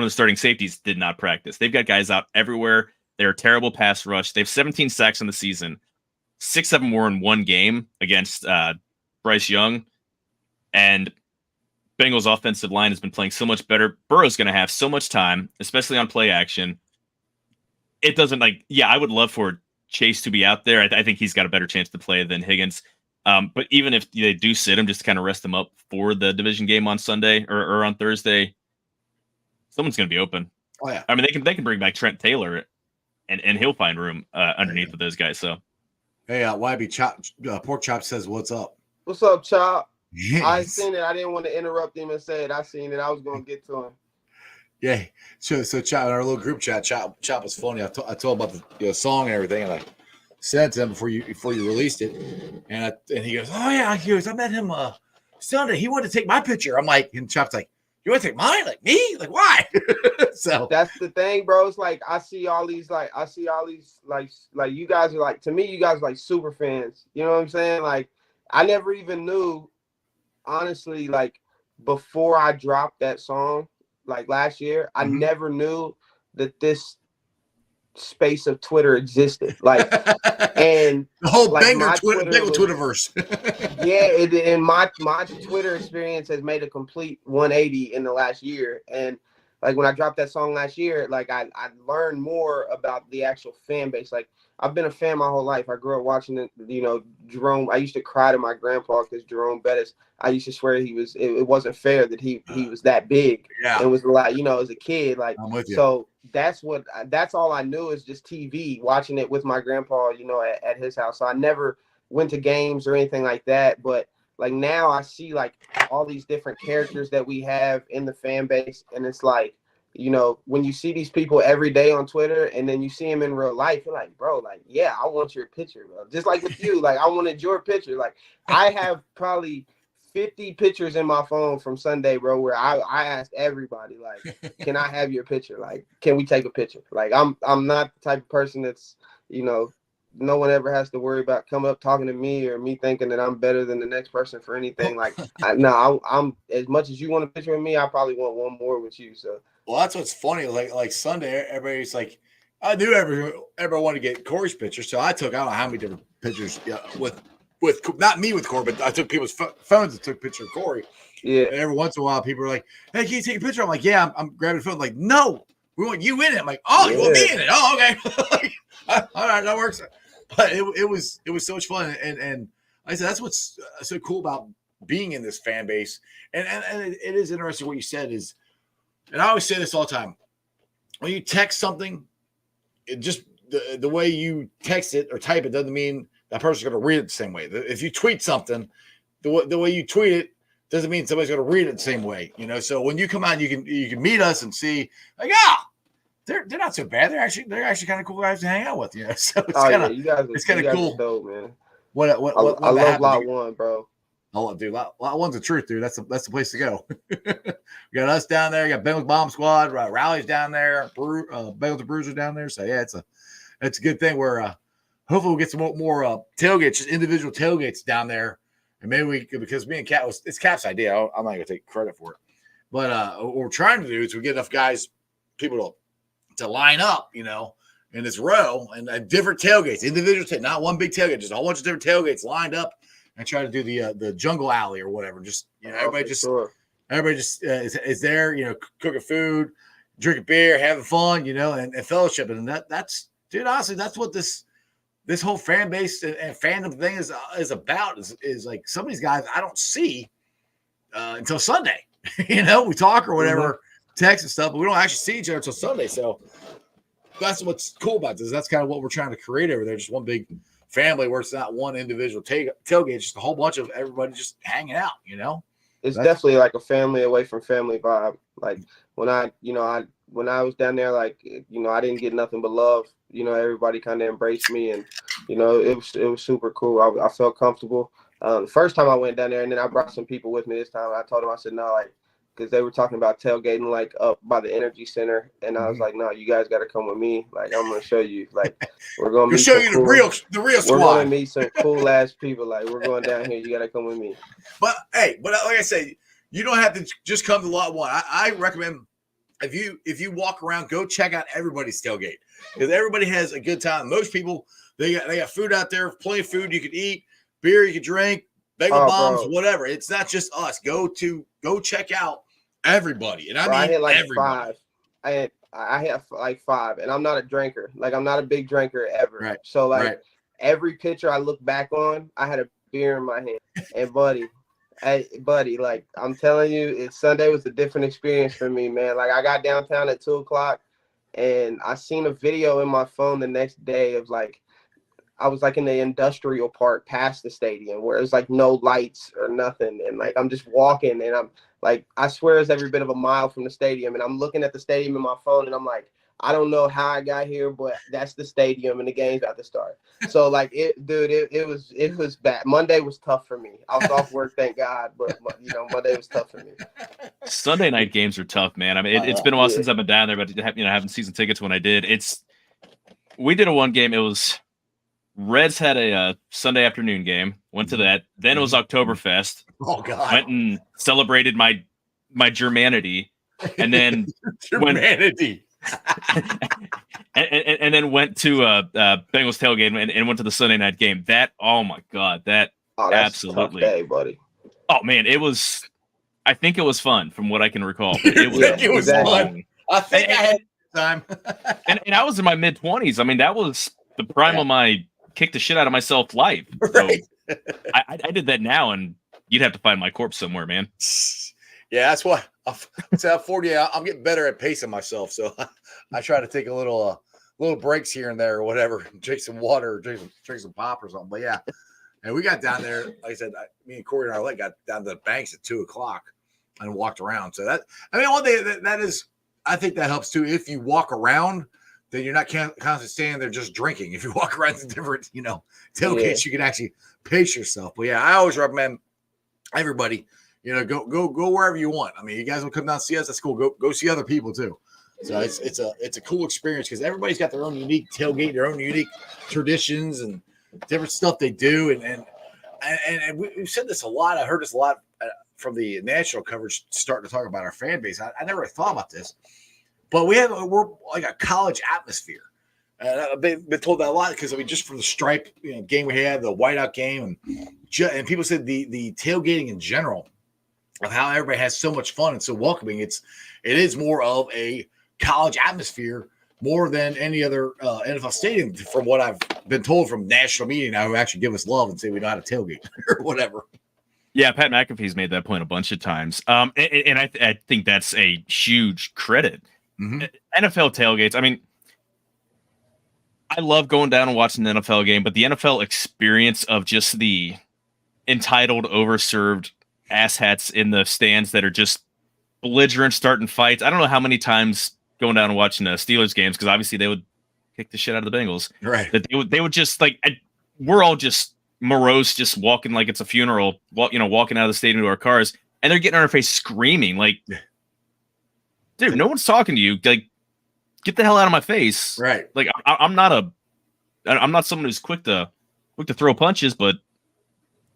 one of the starting safeties did not practice. They've got guys out everywhere. They're a terrible pass rush. They have 17 sacks in the season. 6 of them were in one game against Bryce Young. And Bengals offensive line has been playing so much better. Burrow's going to have so much time, especially on play action. It doesn't I would love for Chase to be out there. I think he's got a better chance to play than Higgins. But even if they do sit him, just to kind of rest him up for the division game on Sunday or on Thursday, someone's going to be open. Oh yeah. I mean, they can bring back Trent Taylor, and he'll find room underneath of those guys. So, hey, YB Pork Chop says, "What's up?" What's up, Chop? Yes. I seen it. I didn't want to interrupt him and say it. I seen it. I was gonna get to him. Yeah. So Chop, in our little group chat, Chop was funny. I told about the song and everything, and I sent it to him before you released it, and he goes, "Oh yeah," he goes, "I met him Sunday. He wanted to take my picture." I'm like, and Chop's like, "You want to take mine? Like me? Like why?" So that's the thing, bro. It's like I see all these like you guys are like, to me, you guys are like super fans. You know what I'm saying? Like I never even knew, honestly, like before I dropped that song, like last year, I never knew that this space of Twitter existed. Like, and the whole like Bengal Twitterverse. Yeah, and my Twitter experience has made a complete 180 in the last year. And like when I dropped that song last year, like I learned more about the actual fan base. Like I've been a fan my whole life. I grew up watching it, Jerome. I used to cry to my grandpa because Jerome Bettis, I used to swear it wasn't fair that he was that big. Yeah. It was like, as a kid, like, I'm with you. So that's all I knew is just TV, watching it with my grandpa, at his house. So I never went to games or anything like that. But like now I see like all these different characters that we have in the fan base. And it's like, when you see these people every day on Twitter and then you see them in real life, you're like, bro, like, yeah, I want your picture, bro. Just like with you, like I wanted your picture. Like I have probably 50 pictures in my phone from Sunday, bro, where I asked everybody, like, can I have your picture? Like, can we take a picture? Like, I'm not the type of person that's, no one ever has to worry about coming up talking to me or me thinking that I'm better than the next person for anything. Like, I'm as much as you want a picture with me, I probably want one more with you. So, well, that's what's funny. Like Sunday, everybody's like, I knew everyone wanted to get Corey's picture, so I took I don't know how many different pictures with not me with Corey, but I took people's phones and took a picture of Corey. Yeah. And every once in a while, people are like, "Hey, can you take a picture?" I'm like, "Yeah, I'm grabbing the phone." Like, no, we want you in it. I'm like, "Oh, you want me in it? Oh, okay." All right, that works. But it was so much fun, and like I said, that's what's so cool about being in this fan base. And it is interesting what you said is, and I always say this all the time: when you text something, it just the way you text it or type it doesn't mean that person's going to read it the same way. If you tweet something, the way you tweet it doesn't mean somebody's going to read it the same way. So when you come out, you can meet us and see like, they're not so bad. They're actually kind of cool guys to hang out with. So it's kind of cool, dope, man. What I love Lot One, bro. Oh, dude, Lot One's the truth, dude. That's the place to go. We got us down there. You got Bengals Bomb Squad, Rally's down there, Bengals and Bruisers down there. So yeah, it's a good thing. Where hopefully we'll get some more tailgates, just individual tailgates down there, and maybe because me and Cat it's Cat's idea. I'm not gonna take credit for it, but what we're trying to do is we get enough guys, people to line up, in this row and different tailgates, individual not one big tailgate, just a whole bunch of different tailgates lined up. And try to do the jungle alley or whatever. Just everybody just is there, cooking food, drinking beer, having fun, and fellowship. And that's dude, honestly, that's what this whole fan base and fandom thing is about. Is like some of these guys I don't see until Sunday. We talk or whatever, text and stuff, but we don't actually see each other until Sunday. So that's what's cool about this. That's kind of what we're trying to create over there. Just one big family where it's not one individual tailgate, just a whole bunch of everybody just hanging out, It's definitely like a family away from family vibe. Like when I was down there, like, I didn't get nothing but love. Everybody kind of embraced me, and it was super cool. I felt comfortable. The first time I went down there, and then I brought some people with me this time. I told them, I said, no, like, because they were talking about tailgating like up by the Energy Center, and I was like, no, you guys got to come with me. Like, I'm gonna show you. Like, we're gonna show you the real squad. We're gonna meet some cool ass people. Like, we're going down here. You got to come with me. But hey, like I say, you don't have to just come to Lot One. I recommend if you walk around, go check out everybody's tailgate because everybody has a good time. Most people they got food out there, plenty of food you can eat, beer you can drink, bagel bombs, whatever. It's not just us. Go check out everybody, and I mean hit like everybody. 5. I hit like 5, and I'm not a drinker. Like I'm not a big drinker ever. Right. So like every picture I look back on, I had a beer in my hand, and buddy, like I'm telling you, Sunday was a different experience for me, man. Like I got downtown at 2:00, and I seen a video in my phone the next day of like I was like in the industrial park past the stadium where it's like no lights or nothing, and like I'm just walking, and I'm like I swear it's every bit of a mile from the stadium, and I'm looking at the stadium in my phone, and I'm like I don't know how I got here, but that's the stadium and the game's about to start. So like it was bad. Monday was tough for me. I was off work, thank God, but Monday was tough for me. Sunday night games are tough, man. I mean, it's been a while since I've been down there, but having season tickets when I did, we did a one game. It was Reds had a Sunday afternoon game. Went to that. Then it was Oktoberfest. Oh God! Went and celebrated my Germanity, and then Germanity. and then went to Bengals tailgate and went to the Sunday night game. That oh my God, that's absolutely a tough day, buddy. Oh man, it was. I think it was fun from what I can recall. It was fun. I think I had time. and I was in my mid-20s. I mean, that was the prime of my kick the shit out of myself life. Right. So I did that now, and you'd have to find my corpse somewhere, man. Yeah, that's why. At 40, I'm getting better at pacing myself. So I try to take a little breaks here and there or whatever, drink some water, or drink some pop or something. But yeah, and we got down there. Like I said, me and Corey and Arlette got down to the banks at 2:00 and walked around. So one thing that is, I think that helps too. If you walk around, then you're not constantly standing there just drinking. If you walk around to different, tailgates, you can actually pace yourself. But yeah, I always recommend everybody. Go wherever you want. I mean, you guys will come down and see us. That's cool. Go see other people too. So it's a cool experience because everybody's got their own unique tailgate, their own unique traditions and different stuff they do. And we've said this a lot. I heard this a lot from the national coverage starting to talk about our fan base. I never really thought about this, but we're like a college atmosphere. And I've been told that a lot because just from the stripe game we had, the whiteout game, and people said the tailgating in general of how everybody has so much fun and so welcoming. It is more of a college atmosphere more than any other NFL stadium, from what I've been told from national media now, who actually give us love and say we know how to tailgate or whatever. Yeah, Pat McAfee's made that point a bunch of times, and I think that's a huge credit. Mm-hmm. NFL tailgates. I mean, I love going down and watching the NFL game, but the NFL experience of just the entitled, overserved asshats in the stands that are just belligerent, starting fights. I don't know how many times going down and watching the Steelers games, because obviously they would kick the shit out of the Bengals. Right. That they would just we're all just morose, just walking like it's a funeral, walking out of the stadium to our cars, and they're getting on our face screaming like, dude, no one's talking to you. Like, get the hell out of my face. Right. Like I'm not someone who's quick to throw punches, but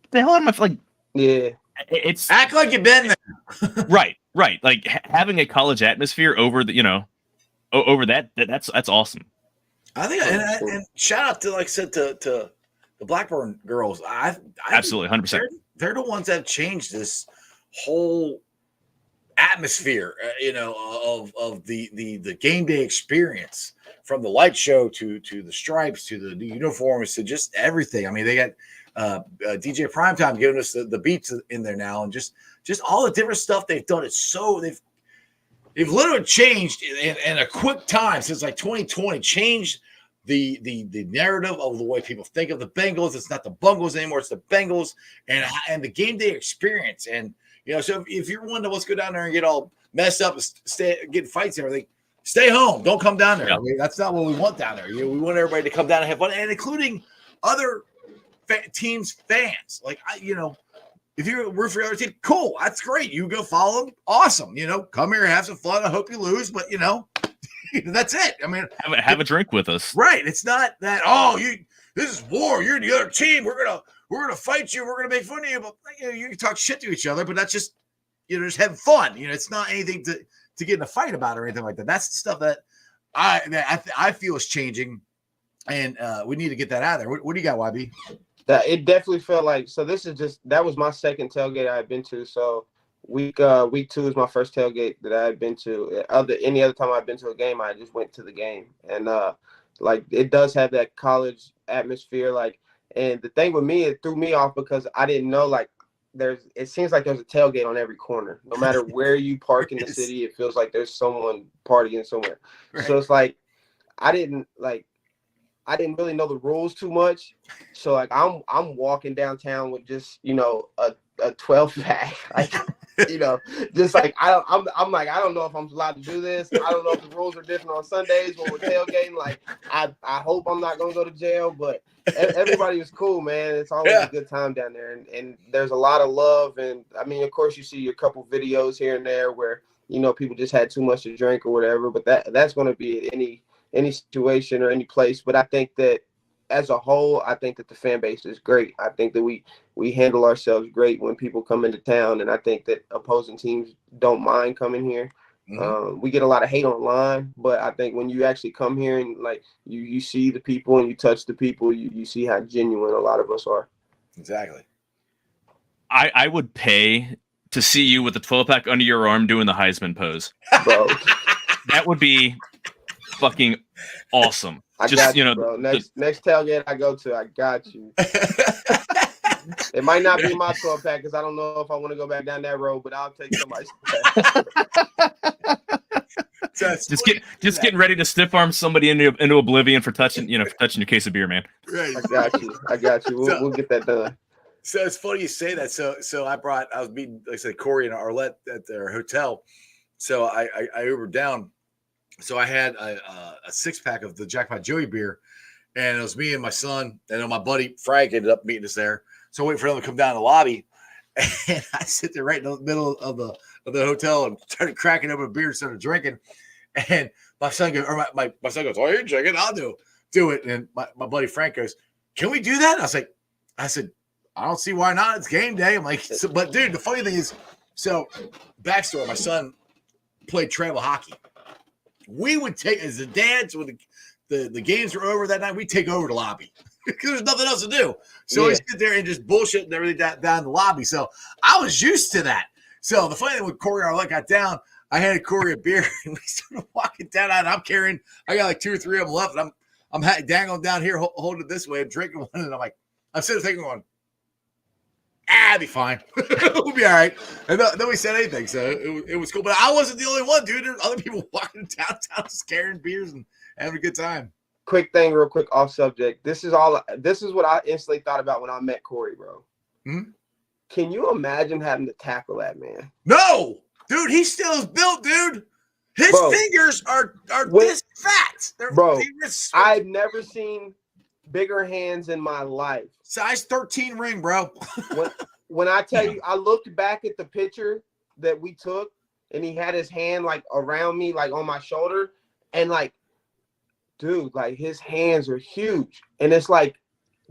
get the hell out of my face. Like, yeah. It's act like you've been there. Right. Like having a college atmosphere over over that's awesome. I think, and shout out to, like I said, to the Blackburn girls. I absolutely 100%. They're the ones that have changed this whole atmosphere, of the game day experience, from the light show to the stripes to the uniforms to just everything. I mean, they got DJ Primetime giving us the beats in there now, and just all the different stuff they've done. It's so they've literally changed in a quick time since like 2020. Changed the narrative of the way people think of the Bengals. It's not the Bungles anymore. It's the Bengals and the game day experience. And so if you're one that wants to go down there and get all messed up and get fights and everything, stay home. Don't come down there. Yeah. I mean, that's not what we want down there. We want everybody to come down and have fun, and including other teams' fans. Like, if you're root for your other team, cool. That's great. You go follow them. Awesome. Come here, have some fun. I hope you lose, but that's it. I mean, have a drink with us. Right. It's not that, this is war. You're the other team. We're gonna fight you. We're gonna make fun of you. But you can talk shit to each other, but that's just just having fun. It's not anything to get in a fight about or anything like that. That's the stuff that I feel is changing, and we need to get that out of there. What do you got, YB? That it definitely felt like, so this is just, that was my second tailgate I had been to. So week 2 is my first tailgate that I had been to. Any other time I've been to a game, I just went to the game. And like, it does have that college atmosphere. Like, and the thing with me, it threw me off because I didn't know, like, it seems like there's a tailgate on every corner. No matter where you park in the city, it feels like there's someone partying somewhere. Right. So it's like, I didn't really know the rules too much. So like I'm walking downtown with just, you know, a 12 pack, like, you know, just like I'm like, I don't know if I'm allowed to do this. I don't know if the rules are different on Sundays when we're tailgating. Like I hope I'm not gonna go to jail, but everybody was cool, man. It's always a good time down there, and there's a lot of love. And I mean, of course, you see a couple videos here and there where, you know, people just had too much to drink or whatever. But that's gonna be at any situation or any place. But I think that as a whole, I think that the fan base is great. I think that we handle ourselves great when people come into town, and I think that opposing teams don't mind coming here. Mm-hmm. We get a lot of hate online, but I think when you actually come here and like you see the people and you touch the people, you see how genuine a lot of us are. Exactly. I would pay to see you with the 12-pack under your arm doing the Heisman pose. Bro. That would be fucking awesome. I got you, bro. Next tailgate I go to, I got you. It might not be my 12-pack because I don't know if I want to go back down that road, but I'll take somebody's. Just getting ready to stiff arm somebody into oblivion for touching your case of beer, man. Right. I got you. We'll get that done. So it's funny you say that. So I was meeting, like I said, Corey and Arlette at their hotel. So I Ubered down. So I had a 6-pack of the Jackpot Joey beer, and it was me and my son, and then my buddy Frank ended up meeting us there. So I wait for them to come down the lobby, and I sit there right in the middle of the hotel and started cracking open a beer and started drinking. And my son goes, my son goes, "Oh, you're drinking? I'll do it." And my buddy Frank goes, "Can we do that?" I said, "I don't see why not. It's game day." I'm like, but dude, the funny thing is, so backstory, my son played travel hockey. We would take, as the dads, when the games were over that night, we'd take over the lobby because there's nothing else to do. So we sit there and just bullshit and everything down in the lobby. So I was used to that. So the funny thing when Corey and Arlette got down, I handed Corey a beer and we started walking down. And I got like 2 or 3 of them left. And I'm dangling down here, holding it this way, and drinking one. And I'm sitting there thinking, it'll be fine. We'll be all right. And nobody said anything, so it was cool. But I wasn't the only one, dude. There were other people walking downtown, just carrying beers and having a good time. Quick thing, real quick, off subject. This is what I instantly thought about when I met Corey, bro. Hmm? Can you imagine having to tackle that man? No, dude. He still is built, dude. His fingers are this fat. I've never seen bigger hands in my life. Size 13 ring, bro. when I tell you, I looked back at the picture that we took, and he had his hand like around me, like on my shoulder, and like, dude, like his hands are huge. And it's like,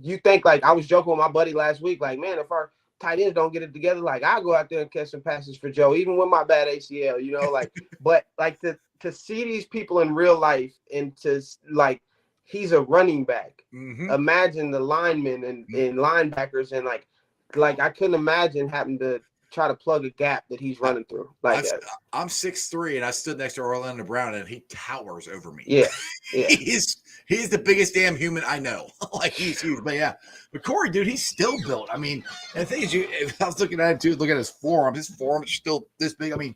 you think, like, I was joking with my buddy last week, like, man, if our tight ends don't get it together, like, I'll go out there and catch some passes for Joe, even with my bad ACL, you know, like, but like to see these people in real life and to like, he's a running back. Mm-hmm. Imagine the linemen and linebackers and like I couldn't imagine having to try to plug a gap that he's running through. Like I'm 6'3" and I stood next to Orlando Brown and he towers over me. Yeah. he's the biggest damn human I know. Like he's huge, but Corey, dude, he's still built. I mean, and the thing is, if I was looking at him too, look at his forearm is still this big. I mean,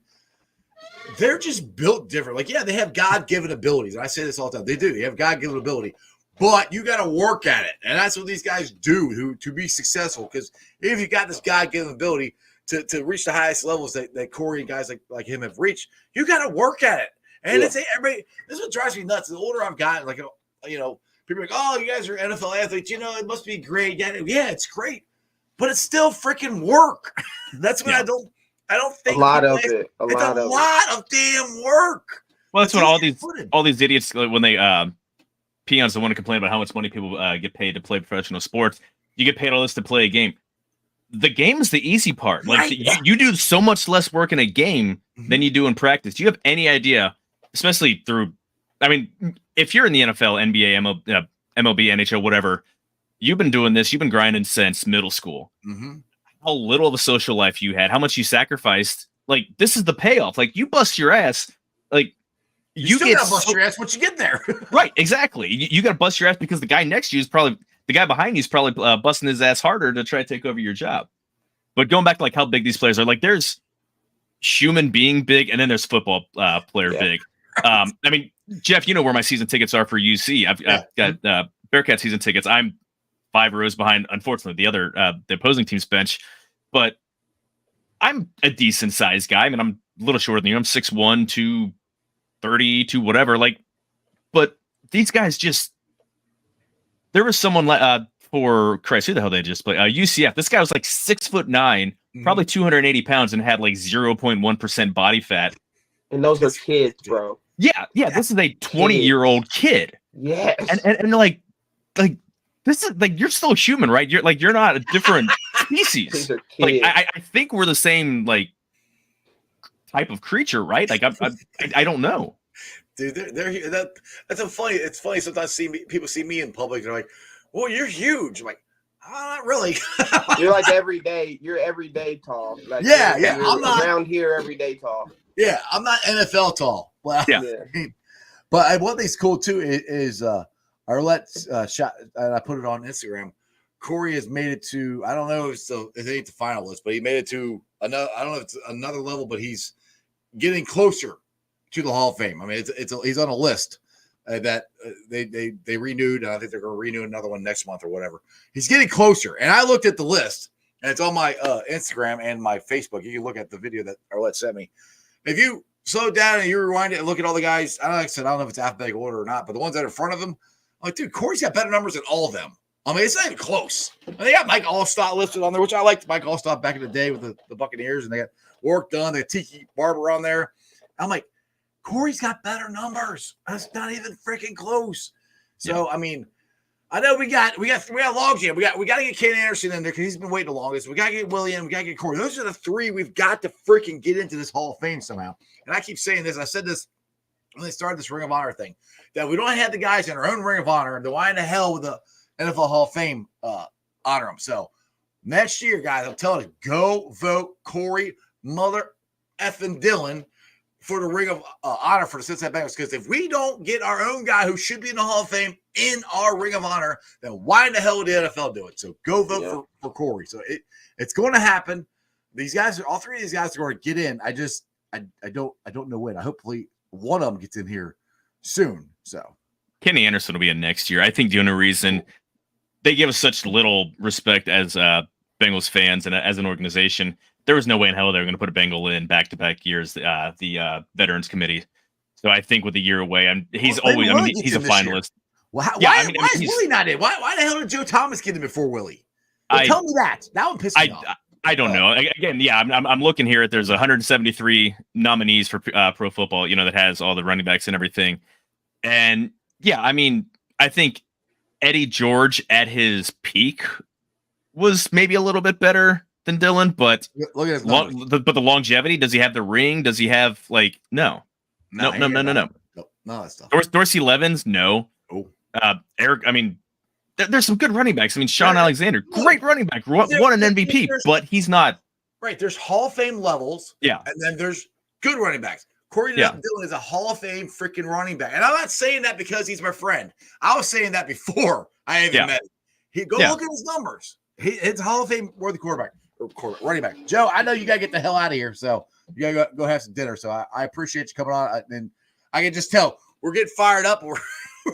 they're just built different. Like, yeah, they have God-given abilities. And I say this all the time. They do. They have God-given ability. But you got to work at it. And that's what these guys do to be successful. Because if you got this God-given ability to reach the highest levels that Corey and guys like him have reached, you got to work at it. And it's everybody. This is what drives me nuts. The older I've gotten, like, you know, people are like, oh, you guys are NFL athletes. You know, it must be great. Yeah, it's great. But it's still freaking work. That's what I don't think a lot of it. It's a lot of damn work. Well, that's what all these idiots, when they peons that want to complain about how much money people get paid to play professional sports. You get paid all this to play a game. the game is the easy part. Like Right, yeah. you do so much less work in a game than you do in practice. Do you have any idea, especially through, I mean, if you're in the NFL, NBA, MLB, NHL, whatever, you've been doing this, you've been grinding since middle school. How little of a social life you had, how much you sacrificed. Like, this is the payoff. Like, you bust your ass. Like, You still gotta bust your ass once you get there. Right, exactly. You got to bust your ass because the guy next to you is probably, the guy behind you is probably busting his ass harder to try to take over your job. But going back to like how big these players are, like there's human being big, and then there's football player big. I mean, Jeff, you know where my season tickets are for UC. I've got Bearcat season tickets. I'm 5 rows behind, unfortunately, the opposing team's bench. But I'm a decent sized guy. I mean, I'm a little shorter than you. I'm 6'1", 230, to whatever. Like, but these guys just. There was someone for Christ, who the hell they just play? UCF. This guy was like 6'9", probably 280 pounds, and had like 0.1% body fat. And those are kids, bro. Yeah. This is a 20-year-old kid. Yes. And like this is like, you're still human, right? You're not a different species. These are kids. Like I think we're the same like type of creature, right? Like I don't know. Dude, that's a funny. It's funny sometimes people see me in public. They're like, "Well, you're huge." I'm like, oh, not really. You're like everyday. You're everyday tall. Like, Yeah. I'm not around here everyday tall. Yeah, I'm not NFL tall. Well, Yeah. But one thing's cool too is Arlette shot, and I put it on Instagram. Corey has made it to, I don't know if it ain't the finalist, but he made it to another. I don't know if it's another level, but he's getting closer to the Hall of Fame. I mean, he's on a list that they renewed, and I think they're going to renew another one next month or whatever. He's getting closer, and I looked at the list, and it's on my Instagram and my Facebook. You can look at the video that Arlette sent me. If you slow down and you rewind it and look at all the guys, like I said, I don't know if it's alphabetical order or not, but the ones that are in front of him, I'm like, dude, Corey's got better numbers than all of them. I mean, it's not even close. And they got Mike Allstott listed on there, which I liked Mike Allstott back in the day with the Buccaneers, and they got work done. They got Tiki Barber on there. I'm like, Corey's got better numbers. That's not even freaking close. So, I mean, I know we got logs here. We got to get Ken Anderson in there because he's been waiting the longest. We got to get Willie in. We got to get Corey. Those are the three we've got to freaking get into this Hall of Fame somehow. And I keep saying this. I said this when they started this Ring of Honor thing, that we don't have the guys in our own Ring of Honor, and then why in the hell would the NFL Hall of Fame honor them? So next year, guys, I'm telling you, go vote Corey Mother effing Dillon for the Ring of Honor for the Cincinnati Bengals. Because if we don't get our own guy who should be in the Hall of Fame in our Ring of Honor, then why in the hell would the NFL do it? So go vote for Corey. So it's going to happen. These guys, all three of these guys are going to get in. I don't know when. Hopefully one of them gets in here soon. So Kenny Anderson will be in next year. I think the only reason they give us such little respect as Bengals fans and as an organization, there was no way in hell they were going to put a Bengal in back-to-back years, the Veterans Committee. So I think with a year away, he's always, he's a finalist. Well, why is Willie not in? Why the hell did Joe Thomas get in before Willie? Well, tell me that. That one pissed me off. I don't know. Again, I'm looking here at there's 173 nominees for Pro Football, that has all the running backs and everything. And I think Eddie George at his peak was maybe a little bit better than Dillon, but look at his but the longevity, does he have the ring? Does he have no. None of that stuff. Dorsey Levens, no. Oh. Eric, there's some good running backs. Sean Alexander, great running back, won an MVP, but he's not. Right, there's Hall of Fame levels. Yeah. And then there's good running backs. Corey Dillon is a Hall of Fame freaking running back. And I'm not saying that because he's my friend. I was saying that before I even met him. Look at his numbers. It's Hall of Fame worthy quarterback or running back. Joe, I know you got to get the hell out of here, so you got to go have some dinner. So I appreciate you coming on. And I can just tell we're getting fired up.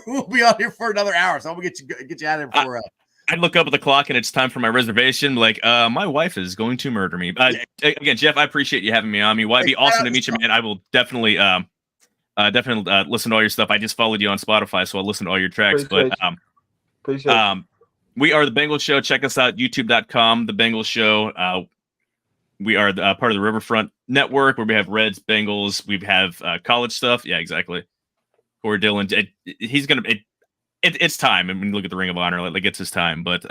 We'll be on here for another hour, so I'm going to get you out of here before I look up at the clock and it's time for my reservation. Like, my wife is going to murder me. Again, Jeff, I appreciate you having me on. YB, awesome to meet you, man. I will definitely listen to all your stuff. I just followed you on Spotify, so I'll listen to all your tracks. Appreciate we are the Bengals Show. Check us out, youtube.com, the Bengals Show. We are part of the Riverfront Network, where we have Reds, Bengals. We have college stuff. Yeah, exactly. Corey Dillon. It's time. And when you look at the Ring of Honor, like it's his time. But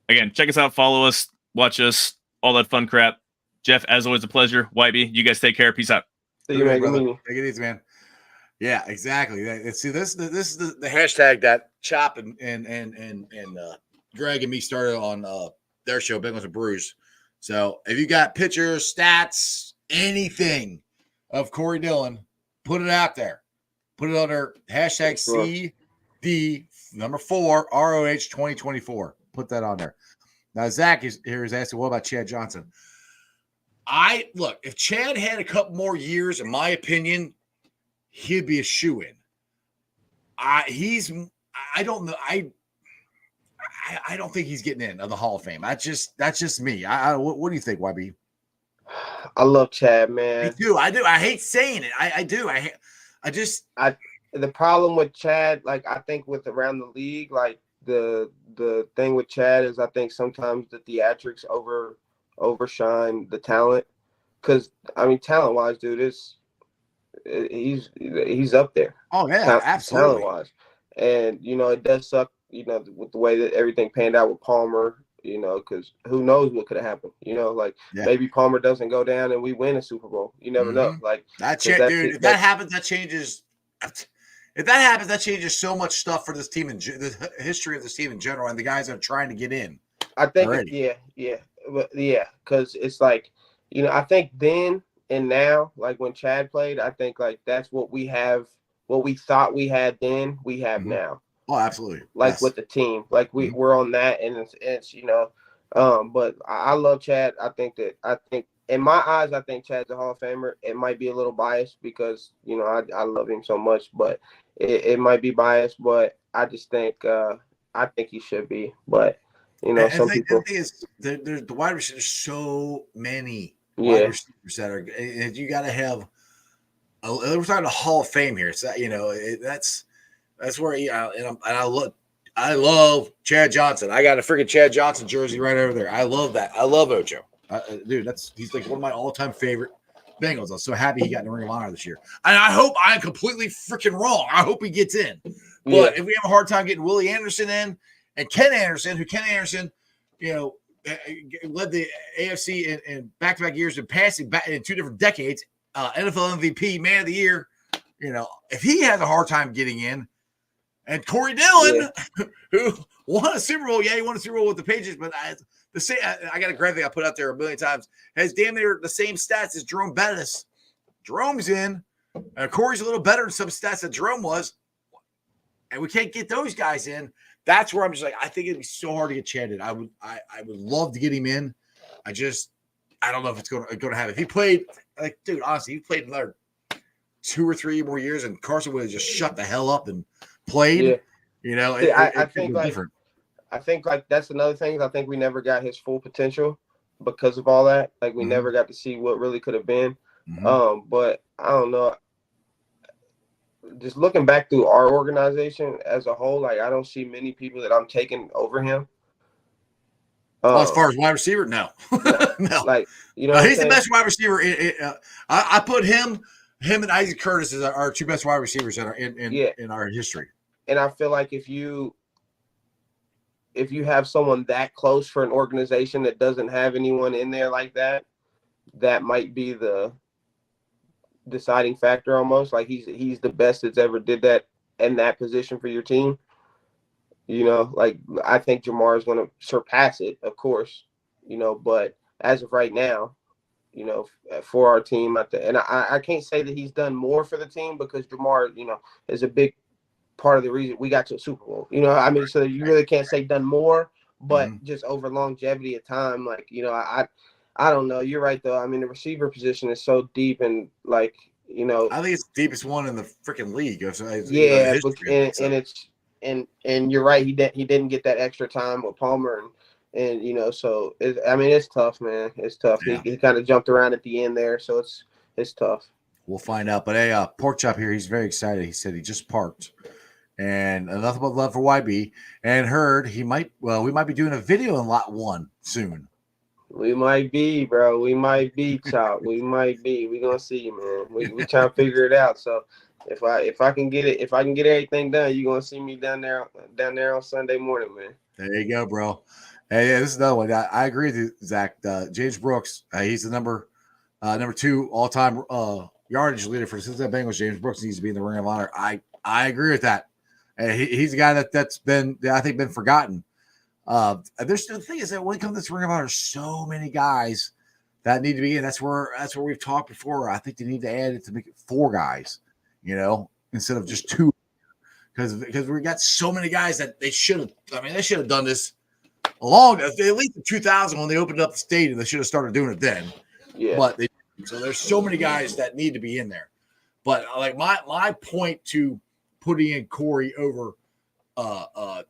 again, check us out. Follow us. watch us, all that fun crap. Jeff, as always, a pleasure. YB, you guys take care. Peace out. See you, man. Take it easy, man. Yeah, exactly. See, this is the hashtag that Chop and Greg and me started on their show, Bengals and Brews. So if you got pictures, stats, anything of Corey Dillon, put it out there. Put it under hashtag CD4 ROH 2024. Put that on there. Now Zach is asking, what about Chad Johnson? Look, if Chad had a couple more years, in my opinion, he'd be a shoo-in. I don't know. I don't think he's getting in of the Hall of Fame. That's just me. What do you think, YB? I love Chad, man. Me too. I do. I hate saying it. I do. The problem with Chad, like I think with around the league, like the thing with Chad is I think sometimes the theatrics overshine the talent. Because I mean, talent wise, dude, he's up there. Oh yeah, absolutely. Talent wise, and it does suck. With the way that everything panned out with Palmer. Because who knows what could have happened? Maybe Palmer doesn't go down and we win a Super Bowl. You never know. Like dude, if that happens, that changes. If that happens, that changes so much stuff for this team and the history of this team in general, and the guys that are trying to get in. I think, because it's like, I think then and now, like when Chad played, I think like that's what we have, what we thought we had then, we have now. Oh, absolutely. Like with the team, like we're on that, and it's but I love Chad. I think in my eyes, I think Chad's a Hall of Famer. It might be a little biased because I love him so much, but it might be biased. But I just think I think he should be. But some people. The thing is, there's the wide receivers. So many wide receivers that are. You got to have. We're talking a Hall of Fame here. So that's where I love Chad Johnson. I got a freaking Chad Johnson jersey right over there. I love that. I love Ocho. Dude, he's like one of my all-time favorite Bengals. I'm so happy he got in the Ring of Honor this year. And I hope I'm completely freaking wrong. I hope he gets in. But if we have a hard time getting Willie Anderson in and Ken Anderson, led the AFC in back-to-back years in passing back in 2 different decades, NFL MVP, Man of the Year. If he has a hard time getting in, and Corey Dillon, who won a Super Bowl, he won a Super Bowl with the Patriots, but I got a graphic I put out there a million times, has damn near the same stats as Jerome Bettis. Jerome's in, and Corey's a little better in some stats than Jerome was, and we can't get those guys in. That's where I'm just like, I think it'd be so hard to get Chad in. I would love to get him in. I don't know if it's going to happen. If he played, like, dude, honestly, he played another 2 or 3 more years, and Carson would have just shut the hell up and played. I think that's another thing. I think we never got his full potential because of all that. Like we never got to see what really could have been. But I don't know. Just looking back through our organization as a whole, like I don't see many people that I'm taking over him. As far as wide receiver, no. No. Like he's the best wide receiver. I put him and Isaac Curtis as our 2 best wide receivers in our history. And I feel like if you have someone that close for an organization that doesn't have anyone in there like that, that might be the deciding factor almost. Like he's the best that's ever did that in that position for your team. Like I think Jamar is going to surpass it, of course, but as of right now, for our team, and I can't say that he's done more for the team because Jamar, is a big part of the reason we got to a Super Bowl. So you really can't say done more, but just over longevity of time, like, I don't know. You're right though. I mean, the receiver position is so deep and like, I think it's the deepest one in the freaking league. And you're right. He didn't get that extra time with Palmer and so it's tough, man. It's tough. Yeah. He kind of jumped around at the end there, so it's tough. We'll find out. But hey, Pork Chop here, he's very excited. He said he just parked, and nothing but love for YB. And heard we might be doing a video in Lot 1 soon. We might be, bro. We might be, Chop. We might be. We gonna see, man. We trying to figure it out. So if I can get everything done, you're gonna see me down there on Sunday morning, man. There you go, bro. Hey, yeah, this is another one. I agree with you, Zach. James Brooks, he's the number 2 all-time yardage leader for the Cincinnati Bengals. James Brooks needs to be in the Ring of Honor. I agree with that. He's a guy that's been, I think, been forgotten. There's the thing is that when it comes to this Ring of Honor, so many guys that need to be in. That's where we've talked before. I think they need to add it to make it 4 guys, instead of just 2, because we got so many guys that they should have. I mean, they should have done this at least in 2000 when they opened up the stadium. They should have started doing it then. Yeah. But so there's so many guys that need to be in there. But like my point to putting in Corey over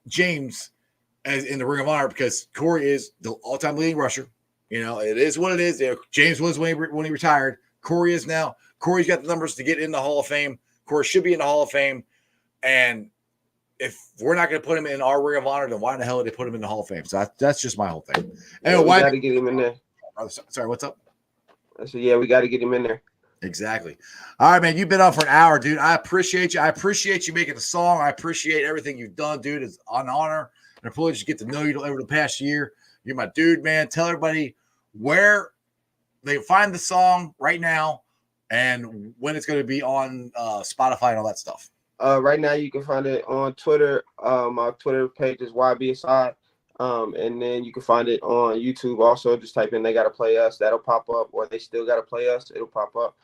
James as in the Ring of Honor, because Corey is the all-time leading rusher. It is what it is. James was when he retired. Corey is now. Corey's got the numbers to get in the Hall of Fame. Corey should be in the Hall of Fame. And if we're not going to put him in our Ring of Honor, then why in the hell did they put him in the Hall of Fame? So that's just my whole thing. Anyway, we got to get him in there. Sorry, what's up? I said, yeah, we got to get him in there. Exactly. All right, man. You've been on for an hour, dude. I appreciate you. I appreciate you making the song. I appreciate everything you've done, dude. It's an honor and a privilege to get to know you over the past year. You're my dude, man. Tell everybody where they find the song right now and when it's going to be on Spotify and all that stuff. Right now, you can find it on Twitter. My Twitter page is YBASOD. And then you can find it on YouTube also. Just type in They Gotta Play Us. That'll pop up. Or They Still Gotta Play Us. It'll pop up.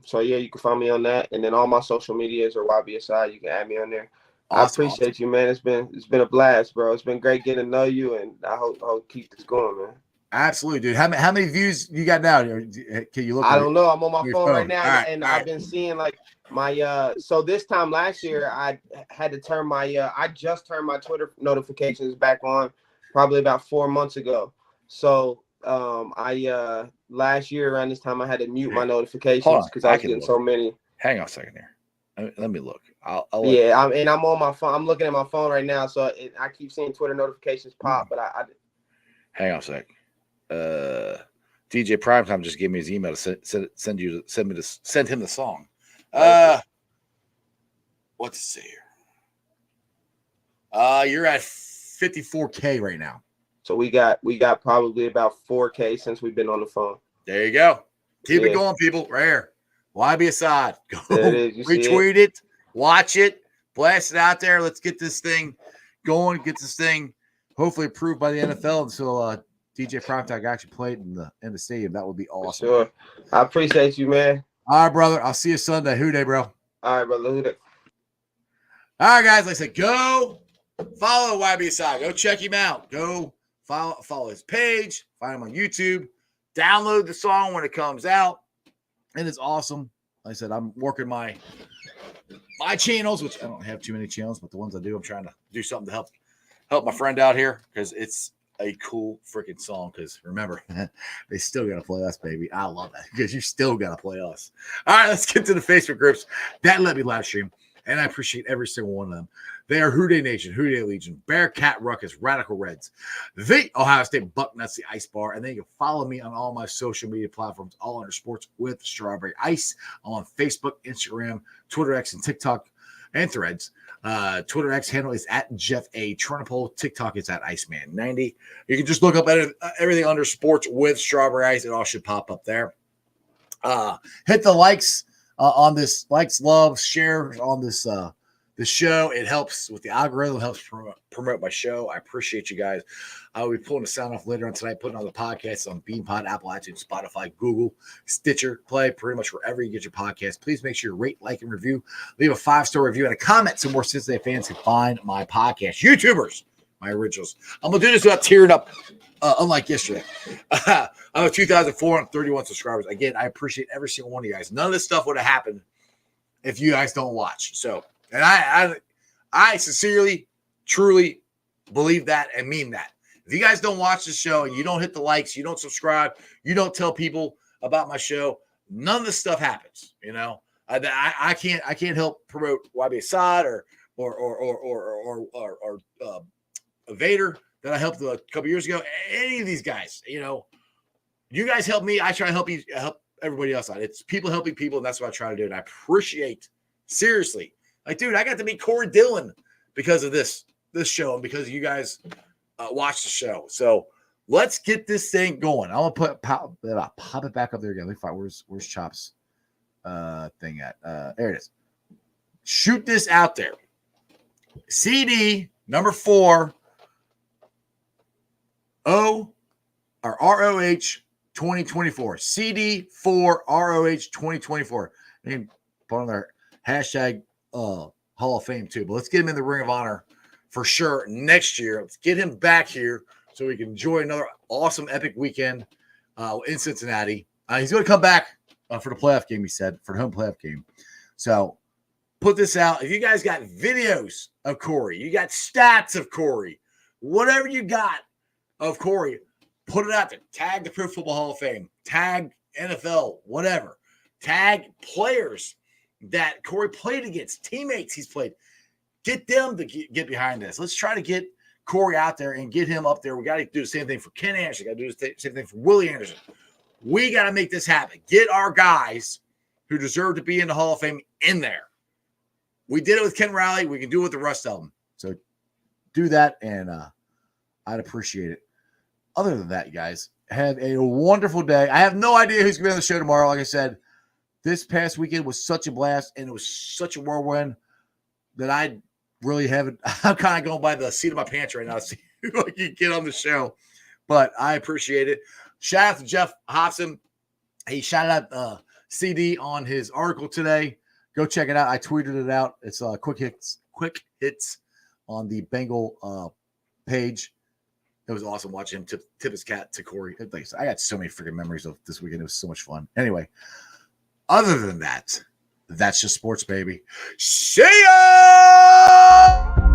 So, yeah, you can find me on that. And then all my social medias are YBSI. You can add me on there. Awesome. I appreciate you, man. It's been a blast, bro. It's been great getting to know you, and I hope keep this going, man. Absolutely, dude. How many views you got now? Can you look? I don't know. I'm on my phone right now, right, I've been seeing like my so this time last year I had to turn my I just turned my Twitter notifications back on probably about 4 months ago. So I last year around this time I had to mute my notifications because I was getting so many. Hang on a second here. Let me look. I'll I'm on my phone. I'm looking at my phone right now, so I keep seeing Twitter notifications pop. But I hang on a sec. DJ Primetime just gave me his email to send him the song. What's it say here? You're at 54K right now. So we got probably about 4K since we've been on the phone. There you go. Keep it going, people. Right here. YBASOD. Go retweet it, watch it, blast it out there. Let's get this thing going. Get this thing hopefully approved by the NFL until DJ Primetime actually played in the stadium. That would be awesome. For sure. I appreciate you, man. All right, brother. I'll see you Sunday. Who day, bro? All right, brother. Who day? All right, guys. Like I said, go follow YBASOD. Go check him out. Go follow his page. Find him on YouTube. Download the song when it comes out. And it's awesome. Like I said, I'm working my channels, which I don't have too many channels, but the ones I do, I'm trying to do something to help my friend out here because it's a cool freaking song. Because remember, they still got to play us, baby. I love that because you still got to play us. All right, let's get to the Facebook groups that let me live stream. And I appreciate every single one of them. They are Who Dey Nation, Who Dey Legion, Bearcat Ruckus, Radical Reds, the Ohio State Bucknuts, the Ice Bar. And then you can follow me on all my social media platforms, all under Sports with Strawberry Ice. I'm on Facebook, Instagram, Twitter X, and TikTok, and Threads. Twitter X handle is at Jeff A. Turnipole. TikTok is at Iceman90. You can just look up everything under Sports with Strawberry Ice. It all should pop up there. Hit the likes on this, love, share on this the show. It helps with the algorithm, helps promote my show. I appreciate you guys. I will be pulling the sound off later on tonight, putting on the podcast on BeanPod, Apple, iTunes, Spotify, Google, Stitcher, Play, pretty much wherever you get your podcast. Please make sure you rate, like, and review. Leave a 5-star review and a comment so more Cincinnati fans can find my podcast. YouTubers, my originals. I'm going to do this without tearing up, unlike yesterday. I have 2,431 subscribers. Again, I appreciate every single one of you guys. None of this stuff would have happened if you guys don't watch. So, and I sincerely, truly believe that and mean that. If you guys don't watch the show and you don't hit the likes, you don't subscribe, you don't tell people about my show, none of this stuff happens. You know, I can't help promote YBASOD or Vader that I helped a couple years ago. Any of these guys, you know, you guys help me. I try to help everybody else out. It's people helping people, and that's what I try to do. And I appreciate, seriously, like, dude, I got to meet Corey Dillon because of this show and because you guys watch the show. So let's get this thing going. I'm gonna pop it back up there again. Let me find where's Chop's thing at. There it is. Shoot this out there. CD number 4 ROH 2024. CD 4 ROH 2024. And put on their hashtag Hall of Fame too. But let's get him in the Ring of Honor for sure next year. Let's get him back here so we can enjoy another awesome epic weekend in Cincinnati. He's going to come back for the playoff game, he said, for the home playoff game. So put this out. If you guys got videos of Corey, you got stats of Corey, whatever you got of Corey, put it out there. Tag the Pro Football Hall of Fame. Tag NFL, whatever. Tag players that Corey played against, teammates he's played. Get them to get behind this. Let's try to get Corey out there and get him up there. We got to do the same thing for Ken Anderson. Got to do the same thing for Willie Anderson. We got to make this happen. Get our guys who deserve to be in the Hall of Fame in there. We did it with Ken Riley. We can do it with the rest of them. So do that, and I'd appreciate it. Other than that, you guys, have a wonderful day. I have no idea who's going to be on the show tomorrow. Like I said, this past weekend was such a blast, and it was such a whirlwind that I really haven't. I'm kind of going by the seat of my pants right now to see who I can get on the show. But I appreciate it. Shout out to Jeff Hobson. He shouted out CD on his article today. Go check it out. I tweeted it out. It's quick hits on the Bengal page. It was awesome watching him tip his cat to Corey. I got so many freaking memories of this weekend. It was so much fun. Anyway, other than that, that's just sports, baby. See ya!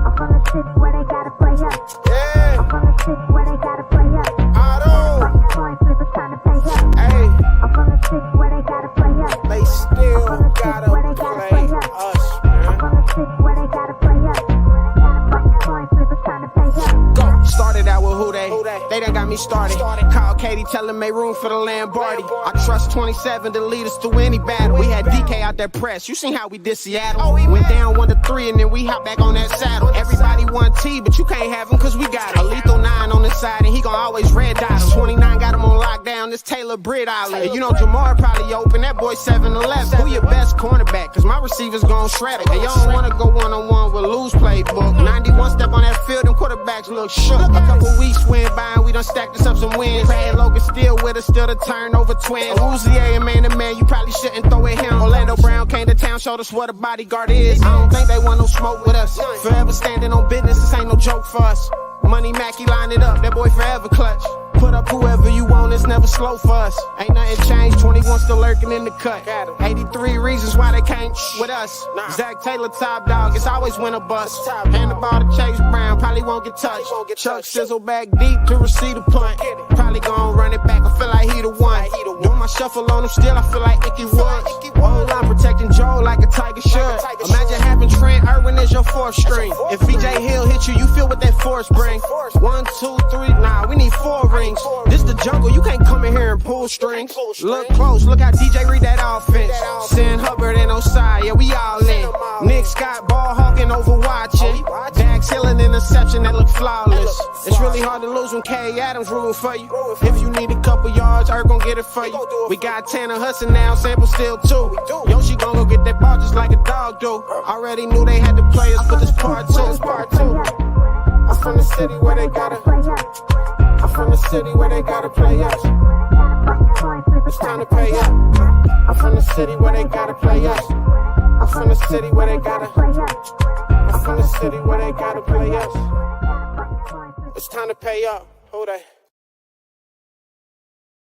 I'm from the city where they gotta play up. Yeah. I'm from the city where they gotta play up. I don't. Coin flip, it's time to pay up. Hey, I'm from the city where they gotta play up. they still gotta play us, man. I'm from the city where they gotta play up. Coin flip, it's time to pay up. Go. Started out with who they done got me started. Call Katie, tell him make room for the Lamborghini. I trust 27 to lead us through any battle. We had DK out there press. You seen how we did Seattle? Went down 1-3 and then we hop back on that saddle. Everybody want T, but you can't have him cause we got it. A lethal 9 on the side and he gon' always red dot him. 29 got him on lockdown, this Taylor Britt Island. You know Jamar probably open, that boy 7-11. Who your best cornerback? Cause my receivers gon' shred it. Hey, you don't wanna go one-on-one with Lou's playbook. 91 step on that field, them quarterbacks look shook. A couple weeks went by and we done stacked us up some wins. Brad Logan still with us, still the turnover twin. Uzier and man to man, you probably shouldn't throw at him. Orlando Brown came to town, showed us what a bodyguard is. I don't think they want no smoke with us. Forever standing on business, this ain't no joke for us. Money Mackey line it up, that boy forever clutch. Put up whoever you want, it's never slow for us. Ain't nothing changed, 21 still lurking in the cut. 83 reasons why they can't with us. Zach Taylor top dog, it's always win or bust. Hand the ball to Chase Brown, probably won't get touched. Chuck sizzle back deep to receive the punt. Probably gon' run it back, I feel like he the one. Doing my shuffle on him still, I feel like Icky Woods. Whole line protecting Joe like a tiger should. Imagine having Trent Irwin as your 4th string. If BJ Hill hit you, you feel what that force bring. 1, 2, 3, nah, we need 4 rings. This the jungle, you can't come in here and pull strings. Look close, look how DJ read that offense. Sin Hubbard and Osai, yeah, we all in. Nick Scott ball hawking over watching. Dax Hillen interception that look flawless. It's really hard to lose when K. Adams rooting for you. If you need a couple yards, Earth gon' get it for you. We got Tanner Hudson now, Sample still too. Yoshi gon' go get that ball just like a dog do. Already knew they had the players for this part 2. I'm from the city where they gotta. I'm from the city where they gotta play us. It's time to pay up. I'm from the city where they gotta play us. I'm from the city where they gotta. I'm from the city where they gotta play us. It's time to pay up. Who they?